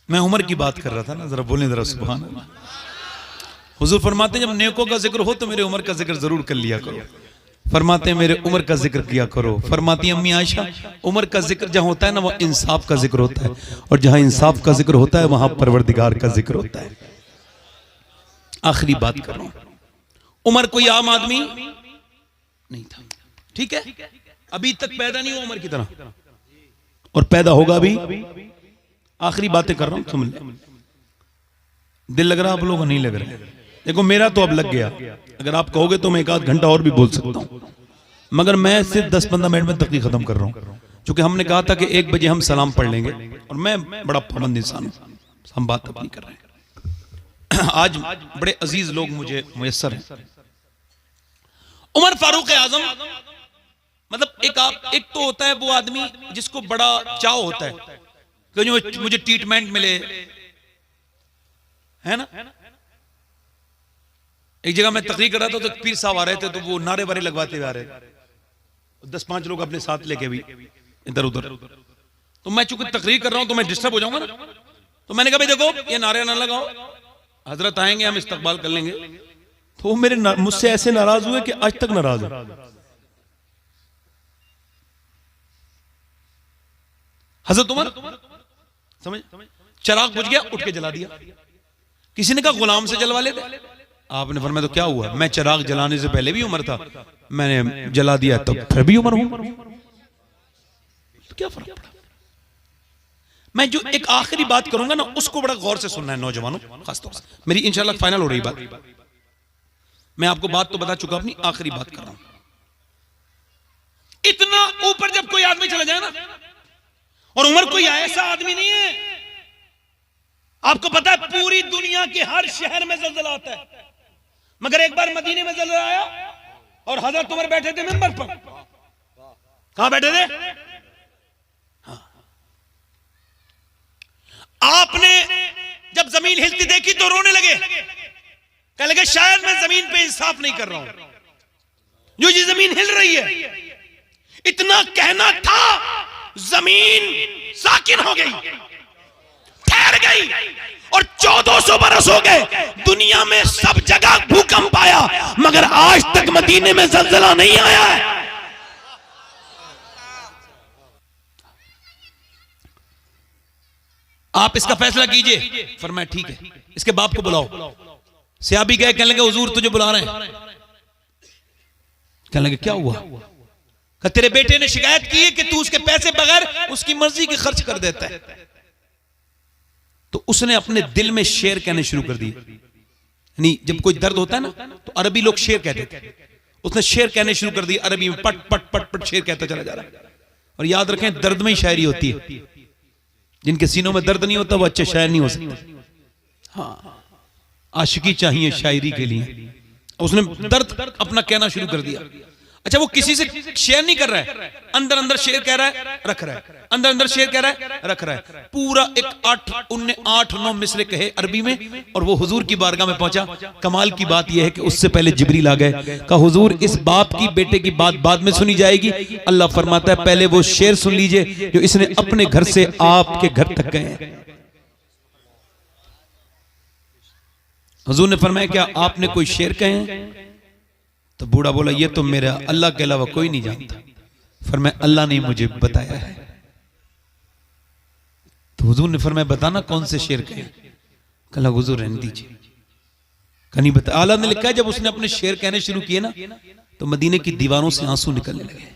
मैं उम्र की बात कर रहा था ना, जरा बोलें जरा सुभान अल्लाह। हुजूर फरमाते हैं जब नेकों का जिक्र हो तो मेरे उम्र का जिक्र जरूर कर लिया करो। फरमाते हैं मेरे उम्र का जिक्र किया करो। फरमाती है अम्मी आयशा, उम्र का जिक्र जहां होता है ना वह इंसाफ का जिक्र होता है, और जहां इंसाफ का जिक्र होता है वहां परवरदिगार का जिक्र होता है। आखिरी बात कर रहा हूं, उमर कोई आम आदमी नहीं था, ठीक है? अभी तक पैदा नहीं हुआ उमर की तरह, और पैदा होगा भी। आखिरी बातें कर रहा हूं, समझ ले। दिल लग रहा आप लोगों को? नहीं लग रहा? देखो मेरा तो अब लग गया। अगर आप कहोगे तो मैं एक आध घंटा और भी बोल सकता हूं, मगर मैं सिर्फ 10-15 मिनट में तकरीर खत्म कर रहा हूं, क्योंकि हमने कहा था कि 1 बजे हम सलाम पढ़ लेंगे, और मैं बड़ा पाबंद इंसान हूं, हम बात अपनी कर रहे हैं। आज बड़े अजीज लोग मुझे मुयस्सर हैं। उमर फारूक आजम, मतलब एक तो होता है वो आदमी जिसको बड़ा चाव होता है कि मुझे ट्रीटमेंट मिले, है ना। एक जगह मैं तकरीर कर रहा था तो पीर साहब आ रहे थे, तो वो नारे वारे लगवाते हुए आ रहे थे, 10-5 लोग अपने साथ लेके भी इधर उधर। तो मैं चूंकि तकरीर कर रहा हूं तो मैं डिस्टर्ब हो जाऊंगा ना, तो मैंने कहा भाई देखो ये नारे ना लगाओ, हजरत आएंगे हम इस्तकबाल कर लेंगे। तो वो मुझसे ऐसे नाराज हुए कि आज तक नाराज है। हजरत उमर समझ, चिराग बुझ गया, उठ के जला दिया। किसी ने कहा गुलाम से जलवा लेते, आपने फरमाया तो क्या हुआ, मैं चिराग जलाने से पहले भी उमर था, मैंने जला दिया तो फिर भी उमर हूं, तो क्या फर्क पड़ा। मैं जो एक आखिरी बात करूंगा ना, उसको बड़ा गौर से सुनना है नौजवानों, खासतौर से। मेरी इंशाल्लाह फाइनल हो रही बात, मैं आपको बात तो बता चुका, अपनी आखिरी बात कर रहा हूं। इतना ऊपर जब कोई आदमी चला जाए ना, और उमर कोई ऐसा आदमी नहीं है, आपको पता है पूरी दुनिया के हर शहर में ज़लज़ला आता है, मगर एक बार मदीने में ज़लज़ला आया और हज़रत उमर बैठे थे मिंबर पर। कहां बैठे थे? हाँ। आपने जब जमीन हिलती देखी तो रोने लगे, कहने लगे शायद मैं जमीन पे इंसाफ नहीं कर रहा हूं, जो ये जमीन हिल रही है। इतना कहना था, जमीन साकिन हो गई, ठहर गई, और 1400 बरस हो गए दुनिया में सब जगह भूकंप आया, मगर आज तक मदीने में ज़लज़ला नहीं आया है। आप इसका फैसला कीजिए। फरमाया ठीक है, इसके बाप को बुलाओ। सहाबी गए, कहने लगे हुजूर तुझे बुला रहे हैं। कहने लगे क्या हुआ? कहा तेरे बेटे ने शिकायत की है कि तू उसके पैसे बगैर उसकी मर्जी के खर्च कर देता है। तो उसने अपने दिल में शेर कहने शुरू कर दिए। नहीं, जब कोई दर्द होता है ना तो अरबी लोग शेर कहते थे, उसने शेर कहने शुरू कर दिए अरबी में, पट पट पट पट शेर कहता चला जा रहा है। और याद रखें दर्द में ही शायरी होती है, जिनके सीनों में दर्द नहीं होता वो अच्छे शायर नहीं हो सकते। हाँ, आशिकी चाहिए शायरी के लिए। उसने दर्द अपना कहना शुरू कर दिया। अच्छा, वो किसी से शेयर नहीं कर रहा है, अंदर अंदर शेर कह रहा है, रख रहा है, अंदर अंदर शेर कह रहा है, रख रहा है। पूरा एक 8-9 मिसरे कहे अरबी में, और वो हुजूर की बारगाह में पहुंचा। कमाल की बात यह है कि उससे पहले जिब्रील आ गए, कहा हुजूर इस बाप की बेटे की बात बाद में सुनी जाएगी। अल्लाह फरमाता है पहले वो शेर सुन लीजिए जो इसने अपने घर से आपके घर तक गए। हुजूर ने फरमाया क्या आपने कोई शेर कहे? तो बूढ़ा बोला ये तो मेरा अल्लाह के अलावा कोई नहीं जानता। फरमाया अल्लाह ने मुझे बताया है। तो हुजूर ने फरमाया बताना कौन से शेर कहे? कहा हुजूर रहने दीजिए, कहीं बता। आला ने लिखा है जब उसने अपने शेर कहने शुरू किए ना तो मदीने की दीवारों से आंसू निकलने लगे।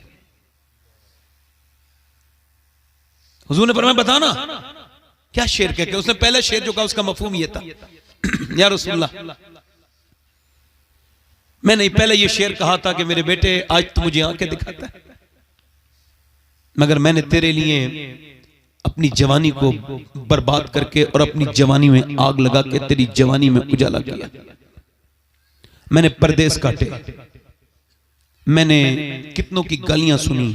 हुजूर ने फरमाया बताना क्या शेर कह के। उसने पहले शेर जो कहा उसका मफहूम ये था या रसूलल्लाह मैं नहीं पहले ये शेर कहा था कि मेरे बेटे आज तो मुझे आंखें दिखाता है, मगर मैंने तेरे लिए अपनी जवानी को बर्बाद करके और अपनी जवानी में आग लगा के तेरी जवानी में उजाला किया। मैंने परदेस काटे, मैंने कितनों की गालियां सुनी,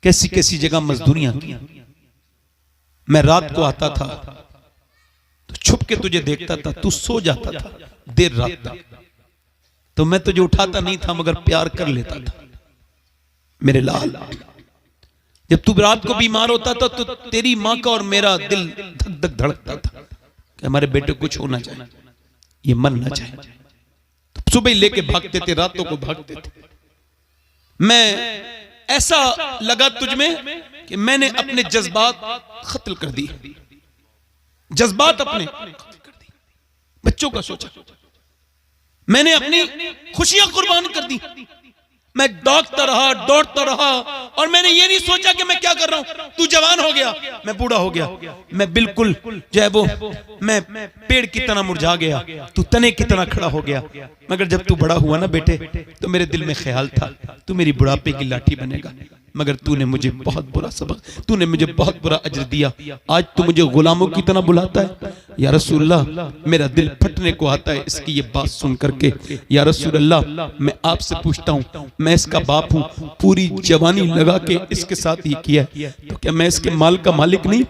कैसी कैसी जगह मजदूरियां की। मैं रात को आता था तो छुप के तुझे देखता था, तू सो जाता था देर रात तक, तो मैं तुझे उठाता नहीं था मगर प्यार कर लेता था मेरे लाल। जब तू रात को बीमार होता था तो तेरी माँ का और मेरा दिल धक धक धड़कता था कि हमारे बेटे कुछ होना चाहिए, ये मरना चाहिए। तो सुबह लेके भागते थे, रातों को भागते थे। मैं ऐसा लगा तुझ में कि मैंने अपने जज्बात खत्ल कर दिए, जज्बात अपने खत्ल कर दिए। बच्चों का सोचा, मैंने अपनी खुशियां कुर्बान कर दी, मैं दौड़ता रहा और मैंने ये नहीं सोचा कि मैं क्या कर रहा हूं। तू जवान हो गया, मैं बूढ़ा हो गया, मैं बिल्कुल जो है वो मैं पेड़ की तरह मुरझा गया, तू तने की तरह खड़ा हो गया। मगर जब तू बड़ा हुआ ना बेटे, तो मेरे दिल में ख्याल था तू मेरी बुढ़ापे की लाठी बनेगा, मगर तूने मुझे बहुत बुरा सबक, तूने मुझे बहुत बुरा अजर दिया। आज तू मुझे गुलामों की तरह बुलाता है। या रसूलल्लाह, मेरा दिल फटने को आता है इसकी ये बात सुन करके। या रसूलल्लाह, मैं आपसे पूछता हूँ, मैं इसका बाप हूँ, पूरी जवानी लगा के इसके साथ ये किया, तो क्या मैं इसके माल का मालिक नहीं?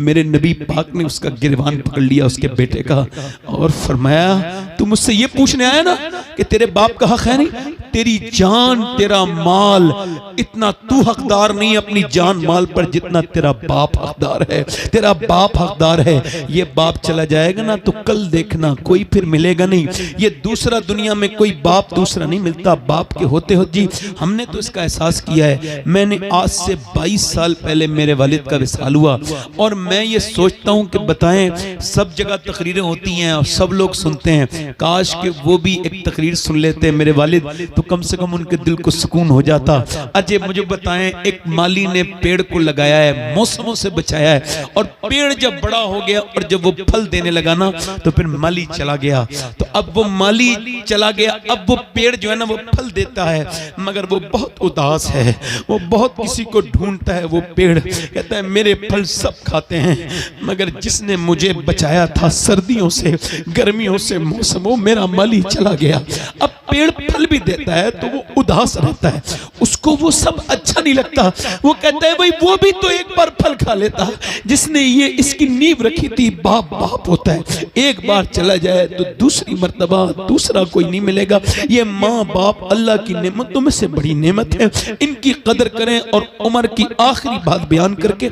मेरे नबी पाक ने उसका गिरबान पकड़ लिया, उसके बेटे का, और फरमाया तू मुझसे ये पूछने आया ना कि तेरे बाप का हक है? नहीं, तेरी जान तेरा माल, इतना तू हकदार नहीं अपनी जान माल पर जितना तेरा बाप हकदार है। तेरा बाप हकदार है। ये बाप चला जाएगा ना तो कल देखना कोई फिर मिलेगा नहीं। ये दूसरा दुनिया में कोई बाप दूसरा नहीं मिलता बाप के होते हो। जी हमने तो इसका एहसास किया है। मैंने आज से 22 साल पहले मेरे वालिद का विसाल हुआ और मैं ये सोचता हूँ कि बताएं, सब जगह तकरीरें होती हैं और सब लोग सुनते हैं, काश कि वो भी एक तकरीर सुन लेते मेरे वालिद, तो कम से कम उनके दिल को सुकून हो जाता। अजय मुझे बताएं, एक माली ने पेड़ को लगाया है, मौसमों से बचाया है, और पेड़ जब बड़ा हो गया और जब वो फल देने लगा ना तो फिर माली चला गया। तो अब वो माली चला गया, अब वो पेड़ जो है ना वो फल देता है, मगर वो बहुत उदास है, वो बहुत किसी को ढूंढता है। वो पेड़ कहता है मेरे फल सब खाते हैं, मगर जिसने मुझे बचाया था सर्दियों से, गर्मियों से, मौसमों, मेरा माली चला गया। अब पेड़ फल भी देता है तो वो उदास रहता है, उसको वो सब अच्छा नहीं लगता। वो कहता है भाई वो भी तो एक बार फल खा लेता, जिसने ये इसकी नींव रखी थी। बाप बाप होता है, एक बार चला जाए तो दूसरी मर्तबा दूसरा कोई नहीं मिलेगा। ये माँ बाप अल्लाह की नेमतों में से बड़ी नेमत है, इनकी कदर करें। और उमर की आखिरी बात बयान करके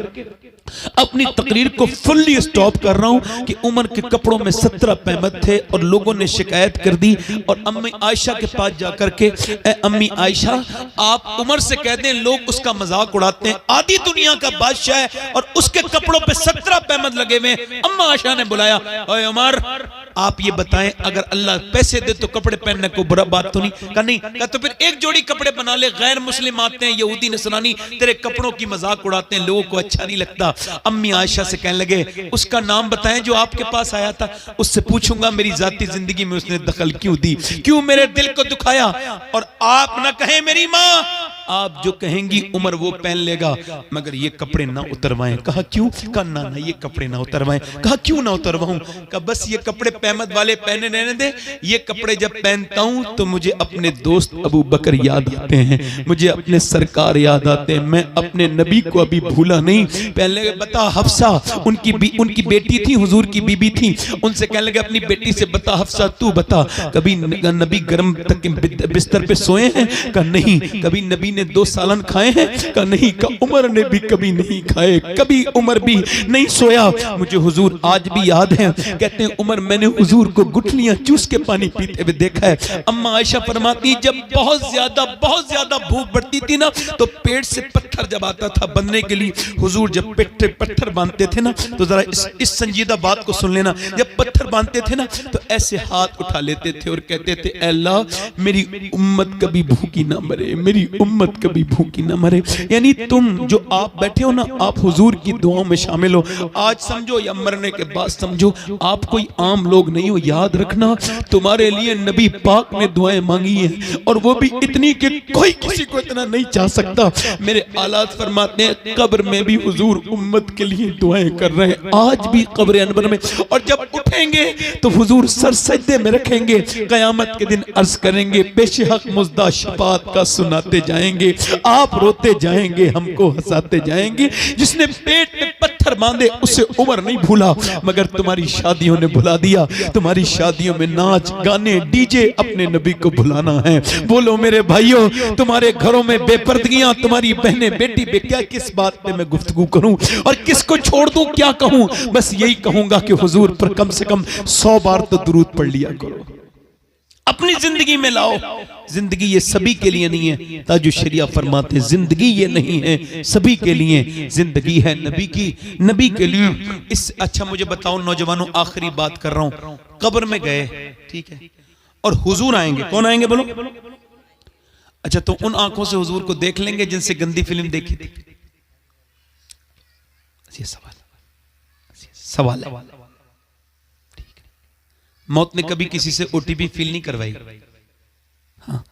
अपनी तकरीर को फुल्ली स्टॉप कर रहा हूं कि उमर के कपड़ों में 17 पैमत थे और लोगों ने शिकायत कर दी और अम्मी आयशा के पास जाकर के, अम्मी आयशा आप उमर से कह दें, लोग उसका मजाक उड़ाते हैं, आधी दुनिया का बादशाह है और उसके कपड़ों पे 17 पैमत लगे हुए। अम्मा आयशा ने बुलाया, ओए उमर आप ये बताएं, अगर अल्लाह पैसे दे तो कपड़े पहनने को बुरा बात तो नहीं? कहा नहीं। कहा तो फिर एक जोड़ी कपड़े बना ले, गैर मुस्लिम आते हैं, यहूदी नसरानी तेरे कपड़ों की मजाक उड़ाते हैं, लोगों को अच्छा नहीं लगता। अम्मी आयशा से कहने लगे उसका नाम बताएं जो आपके पास आया था, उससे पूछूंगा मेरी जाती जिंदगी में उसने दखल क्यों दी, क्यों मेरे दिल को दुखाया। और आप ना कहें मेरी माँ, आप जो कहेंगी उमर वो पहन लेगा, मगर ये कपड़े ना उतरवाएं। कहा क्यों? कहा ना ना ये कपड़े ना उतरवाएं। कहा क्यों ना उतरवाऊं? कहा बस ये कपड़े पैमत वाले पहने रहने दे, ये कपड़े जब पहनता हूं तो मुझे अपने दोस्त अबू बकर याद आते हैं, मुझे अपने सरकार याद आते हैं, मैं अपने नबी को अभी भूला नहीं। पहले बता हफ्सा, उनकी बेटी थी, हुजूर की बीबी थी, उनसे कहने लगे अपनी बेटी से बता हफ्सा तू बता, कभी नबी गर्म तक बिस्तर पे सोए हैं? कहा नहीं। कभी नबी ने 2 सालन खाए हैं? कहा नहीं। का उमर ने भी कभी नहीं खाए, कभी उमर भी नहीं सोया। मुझे हुजूर आज भी याद है, कहते हैं उमर मैंने हुजूर को गुठलियां चूस के पानी पीते हुए देखा है। अम्मा आयशा फरमाती जब बहुत ज्यादा भूख बढ़ती थी ना तो पेट से पत्थर जब आता था बनने के लिए, हुजूर जब पेट पे पत्थर बांधते थे ना, तो जरा इस संजीदा बात को सुन लेना, जब पत्थर बांधते थे ना तो ऐसे हाथ उठा लेते थे और कहते थे अल्लाह मेरी उम्मत कभी भूखी ना मरे, मेरी उम्मत कभी भूखी ना मरे। यानी तुम जो आप बैठे हो ना, आप हुजूर की दुआओं में शामिल हो, आज समझो या मरने के बाद समझो, आप कोई आम लोग नहीं हो। याद रखना तुम्हारे लिए नबी पाक ने दुआएं मांगी हैं और वो भी इतनी कि कोई किसी को इतना नहीं चाह सकता। मेरे आलात फरमाते हैं कब्र में भी हुजूर उम्मत के लिए दुआएं कर रहे हैं, आज भी कब्र अनवर में। और जब उठेंगे तो हुजूर सर सजदे में रखेंगे, कयामत के दिन अर्ज करेंगे बेशक मुजदा शफात का सुनाते जाएंगे, आप रोते जाएंगे, हमको हंसाते जाएंगे। जिसने पेट में पत्थर बांधे उसे उमर नहीं भूला, मगर तुम्हारी शादियों ने भुला दिया। तुम्हारी शादियों में नाच गाने डीजे, अपने नबी को भुलाना है। बोलो मेरे भाइयों, तुम्हारे घरों में बेपर्दगियां, तुम्हारी बहनें बेटी बे, क्या किस बात पे मैं गुफ्तगू करूं और किसको छोड़ दूं, क्या कहूं? बस यही कहूंगा कि हुजूर पर कम से कम 100 बार तो दुरूद पढ़ लिया करो, अपनी जिंदगी में लाओ। जिंदगी ये सभी के लिए नहीं है, ताजु शरिया फरमाते जिंदगी ये नहीं है सभी के लिए, जिंदगी है नबी की, नबी के लिए। इस अच्छा मुझे बताओ नौजवानों, आखिरी बात कर रहा हूं, कब्र में गए ठीक है और हुजूर आएंगे, कौन आएंगे बोलो? अच्छा, तो उन आंखों से हुजूर को देख लेंगे जिनसे गंदी फिल्म देखी थी? ये सवाल है। ठीक है। मौत ने कभी किसी से ओटीपी फील नहीं करवाई। हाँ।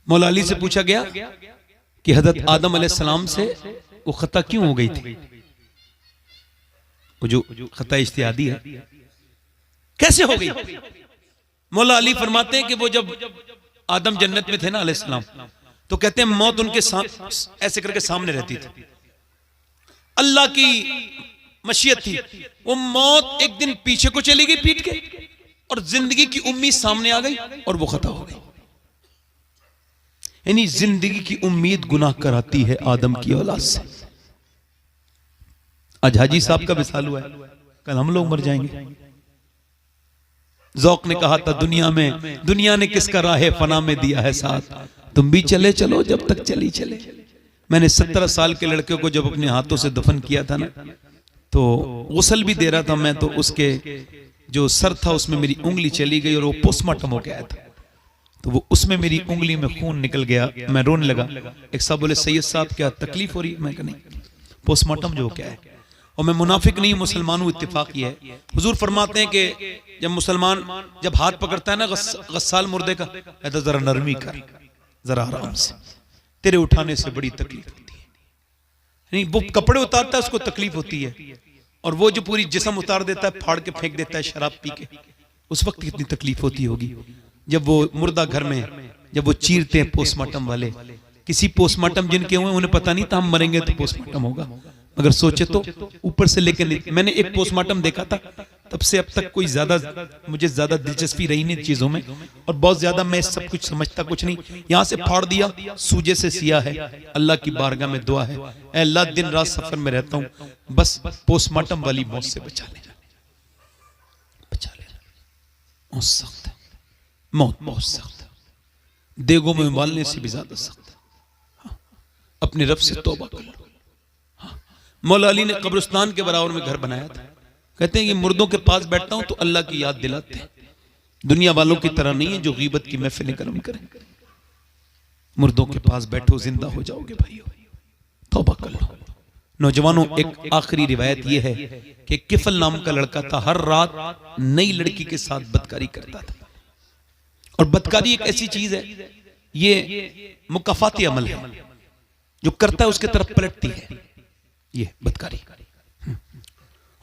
मौला अली से पूछा गया कि हजरत आदम अलैहिस्सलाम से वो खता क्यों हो गई थी, वो जो खता इज्तिहादी है, कैसे हो गई? मौला अली फरमाते हैं कि वो जब आदम जन्नत में थे ना अलैहिस्सलाम, तो कहते हैं मौत उनके ऐसे करके सामने रहती थी। अल्लाह की मशीयत थी, वो मौत एक दिन पीछे को चली गई पीट के, और जिंदगी की उम्मीद सामने आ गई और वो खता हो गई। यानी जिंदगी की उम्मीद गुनाह कराती है आदम की औलाद से। आज हाजी साहब का विसाल हुआ है, कल हम लोग मर जाएंगे। ज़ौक़ ने कहा था दुनिया ने किसका राहे फना में दिया है साथ, तुम भी चले चलो जब तक चली चले। मैंने 17 साल के लड़के को जब अपने हाथों से दफन किया था ना, तो गुस्ल भी दे रहा था मैं, तो उसके जो सर था उसमें मेरी उंगली चली गई और वो पोस्टमार्टम हो गया था, तो वो उसमें मेरी उंगली में खून निकल गया। मैं रोने लगा। एक साहब बोले सैयद साहब क्या तकलीफ हो रही है? मैं कहा नहीं, पोस्टमार्टम जो क्या है। और मैं मुनाफिक नहीं, मुसलमान हूं, इत्तेफाक ही है। हुजूर फरमाते हैं कि जब मुसलमान जब हाथ पकड़ता है ना गस्साल मुर्दे का, तो जरा नरमी कर, जरा आराम से, तेरे उठाने से बड़ी तकलीफ होती है। नहीं, वो कपड़े उतारता है उसको तकलीफ होती है, और वो जो पूरी जिस्म उतार देता है, फाड़ के फेंक देता है शराब पी के, उस वक्त कितनी तकलीफ होती होगी। जब वो मुर्दा घर में जब वो चीरते हैं पोस्टमार्टम वाले, किसी पोस्टमार्टम जिनके हुए उन्हें पता नहीं था हम मरेंगे तो पोस्टमार्टम होगा, मगर सोचे तो ऊपर से लेकर। मैंने एक पोस्टमार्टम देखा था, तब से अब तक मुझे ज्यादा दिलचस्पी रही नहीं चीजों में, और बहुत ज्यादा मैं सब कुछ समझता कुछ नहीं। यहां से फाड़ दिया, सूजे से सिया है। अल्लाह की बारगाह में दुआ है, ऐ अल्लाह दिन रात सफर में रहता हूं, बस पोस्टमार्टम वाली मौत से बचा लेना, बचा लेना। मौत सख्त है, मौत बहुत सख्त है, देगों में उबालने से भी ज्यादा सख्त है। हाँ, अपने रब से तौबा कर लो। हाँ, मौला अली ने कब्रिस्तान के बराबर में घर बनाया था। कहते हैं कि मुर्दों के पास बैठता हूं तो अल्लाह की याद दिलाते हैं, दुनिया वालों की तरह नहीं है जो गीबत की महफिलें कर्म करें। मुर्दों के पास बैठो जिंदा हो जाओगे भाइयों, तौबा कर लो। नौजवानों, एक आखिरी रिवायत यह है कि किफल नाम का लड़का था, हर रात नई लड़की के साथ बदकारी करता था। और बदकारी एक ऐसी चीज है, ये मुकाफाती अमल है, जो करता है उसके तरफ पलटती है, ये बदकारी।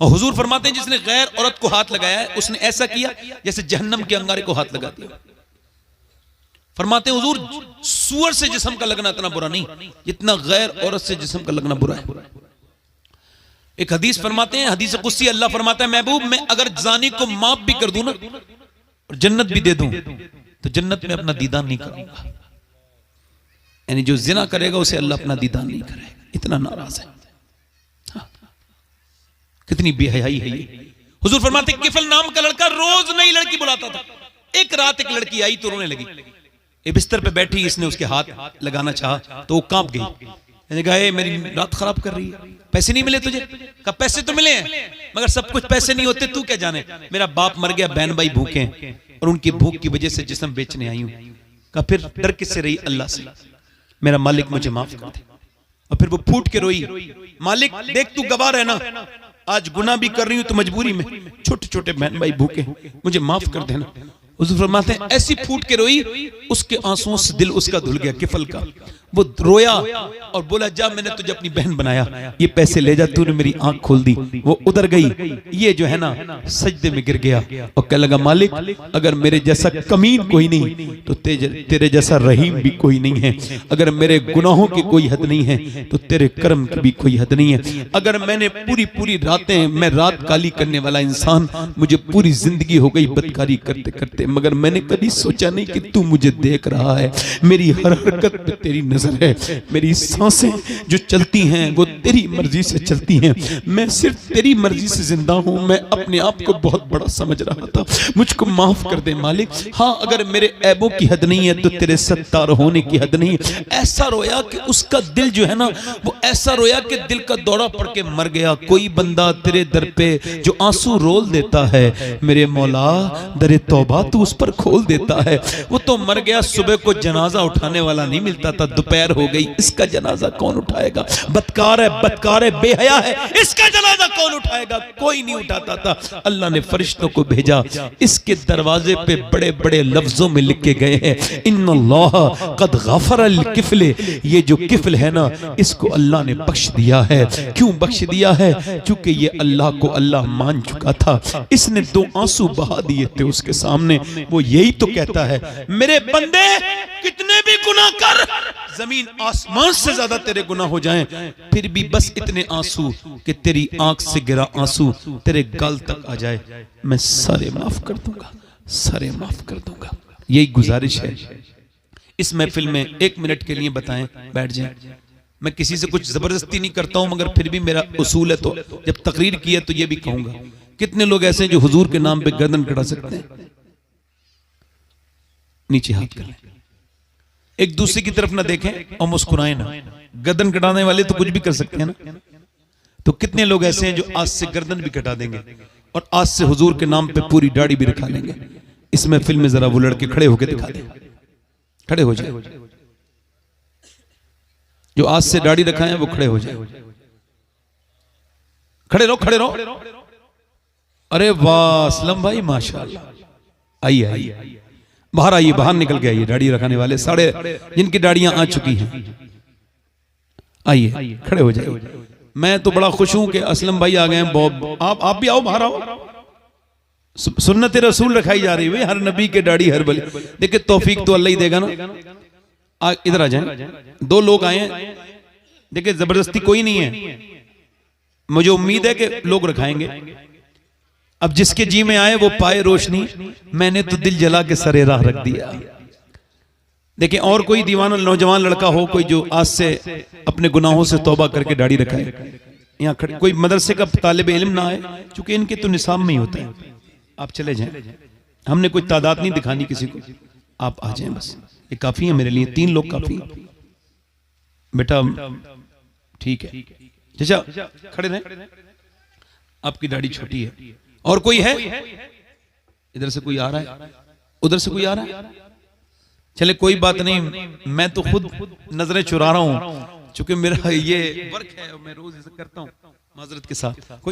और हुजूर फरमाते हैं जिसने गैर औरत को हाथ लगाया है, उसने ऐसा किया जैसे जहन्नम के अंगारे को हाथ लगा दिया। फरमाते हैं हुजूर, सूअर से जिस्म का लगना इतना बुरा नहीं जितना गैर औरत से जिस्म का लगना बुरा है। एक हदीस फरमाते हैं, हदीस कुदसी, अल्लाह फरमाता है महबूब, मैं अगर जानी को माफ भी कर दूं ना और जन्नत भी दे दूं, तो जन्नत में अपना दीदार नहीं करूंगा। यानी जो जिना करेगा उसे अल्लाह अपना दीदार नहीं करेगा, इतना नाराज है। कितनी बेहयाई है ये। हुजूर फरमाते किफल नाम का लड़का रोज नई लड़की बुलाता था। एक रात एक लड़की आई तो रोने लगी, एक बिस्तर पे बैठी, इसने उसके हाथ लगाना चाहा तो वो कांप गई। मैंने कहा मेरी रात खराब कर रही है, पैसे नहीं मिले तुझे? कहा पैसे तो मिले हैं मगर सब कुछ पैसे नहीं होते, तू क्या जाने, मेरा बाप मर गया, बहन भाई भूखे हैं और उनकी भूख की वजह से जिस्म बेचने आई हूं। कहा फिर डर किससे रही? अल्लाह से, मेरा मालिक मुझे माफ कर दे। और फिर वो फूट के रोई, मालिक देख तू गवाह रहना, आज गुनाह भी कर रही हूं तो मजबूरी में, छोटे छोटे बहन भाई भूखे, मुझे माफ कर देना। हुजूर फरमाते हैं ऐसी फूट के रोई, उसके आंसुओं से दिल उसका धुल गया, किफल का। वो रोया और बोला जा मैंने तुझे अपनी बहन बनाया, ये पैसे ले जा, तूने मेरी आंख खोल दी। वो उधर गई, ये जो है ना सजदे में गिर गया और कहने लगा मालिक अगर मेरे जैसा कमीन कोई नहीं तो तेरे जैसा रहीम भी कोई नहीं है। अगर मेरे गुनाहों की कोई हद नहीं है तो तेरे कर्म की भी कोई हद नहीं है। अगर मैंने पूरी रातें, मैं रात काली करने वाला इंसान, मुझे पूरी जिंदगी हो गई बदकारी करते करते, मगर मैंने कभी सोचा नहीं कि तू मुझे देख रहा है, मेरी हर हरकत पे तेरी नजर नजर है। मेरी सांसें जो चलती हैं वो तेरी मर्जी से चलती हैं। मैं सिर्फ तेरी मर्जी से जिंदा हूं। मैं अपने आप को बहुत बड़ा समझ रहा था, मुझको माफ कर दे मालिक। हाँ, अगर मेरे ऐबों की हद नहीं है तो तेरे सत्तार होने की हद नहीं है। ऐसा रोया कि उसका दिल जो है ना, वो ऐसा रोया कि दिल का दौरा पड़ के मर गया। कोई बंदा तेरे दर पे जो आंसू रोल देता है, मेरे मौला दरे तौबा तू उस पर खोल देता है। वो तो मर गया, सुबह को जनाजा उठाने वाला नहीं मिलता था, दोपहर हो गई, इसका जनाजा कौन उठाएगा? बदकार है, बेहया है, इसका जनाजा कौन उठाएगा? कोई नहीं उठाता था। अल्लाह ने फरिश्तों को भेजा, इसके दरवाजे पे बड़े बड़े लफ्जों में लिख के गए हैं, इन्नल्लाह कद गफर अल किफले। ये जो किफल है ना, इसको अल्लाह ने बख्श दिया है। क्यों बख्श दिया है? क्योंकि ये अल्लाह को अल्लाह मान चुका था। इसने 2 आंसू बहा दिए थे उसके सामने। वो यही तो कहता है, मेरे बंदे कितने भी गुनाह कर, जमीन आसमान से ज्यादा तेरे गुनाह हो जाएं, फिर भी बस इतने आंसू कि तेरी आंख से गिरा आंसू तेरे गाल तक आ जाए, मैं सारे माफ कर दूंगा, सारे माफ कर दूंगा। यही गुजारिश है। इस महफिल में 1 मिनट के लिए बताएं, बैठ जाएं। मैं किसी से कुछ जबरदस्ती नहीं करता हूं, मगर फिर भी मेरा उसूल है, तो जब तकरीर की है तो ये भी कहूंगा, कितने लोग ऐसे हैं जो हुजूर के नाम पे गर्दन कटा सकते हैं? नीचे हाथ करें, एक दूसरे की तरफ ना देखें और मुस्कुराएं ना। गर्दन कटाने वाले तो कुछ भी कर सकते हैं ना। तो कितने लोग ऐसे हैं जो आज से गर्दन भी कटा देंगे और आज से हुजूर के नाम पे पूरी दाढ़ी भी रखा लेंगे? इस महफिल में जरा वो लड़के खड़े होकर दिखा दें, खड़े हो जाए। जो आज से दाढ़ी रखा है वो खड़े हो जाए। खड़े रहो, खड़े रहो। अरे वाह असलम भाई, माशाल्लाह। आइए आइए, बाहर आइए, बाहर निकल के आइए। दाढ़ी रखने वाले सारे जिनकी दाढ़ियां आ चुकी हैं, आइए खड़े हो जाइए। मैं तो बड़ा खुश हूं कि असलम भाई आ गए हैं। बॉब आप भी आओ, बाहर आओ। सुन्नत रसूल रखाई जा रही है, हर नबी के दाढ़ी हर बली। देखिए तौफीक तो अल्लाह ही देगा ना। इधर आ जाएं। 2 लोग आए हैं, देखिए जबरदस्ती कोई नहीं है, मुझे उम्मीद है कि लोग रखाएंगे। अब जिसके जी में आए वो पाए रोशनी, मैंने तो दिल जला के सरे राह रख दिया। देखिए और कोई दीवाना नौजवान लड़का हो, कोई जो आज से अपने गुनाहों से तौबा करके दाढ़ी रखाए, यहाँ खड़े कोई मदरसे का तालिब इल्म ना आए, क्योंकि इनके तो निसाब में ही होता है। आप चले जाएं, हमने कोई तादाद नहीं दिखानी किसी को, आप आ जाएं बस, ये काफी है मेरे लिए। 3 लोग काफी बेटा, ठीक है चाचा, खड़े रहें। आपकी दाढ़ी छोटी है। और कोई है? इधर से कोई आ रहा है, उधर से कोई आ रहा है? चले कोई बात नहीं, मैं तो खुद नजरें चुरा रहा हूं, चूंकि मेरा ये वर्क है, मैं रोज इसे करता हूं माजरत के साथ।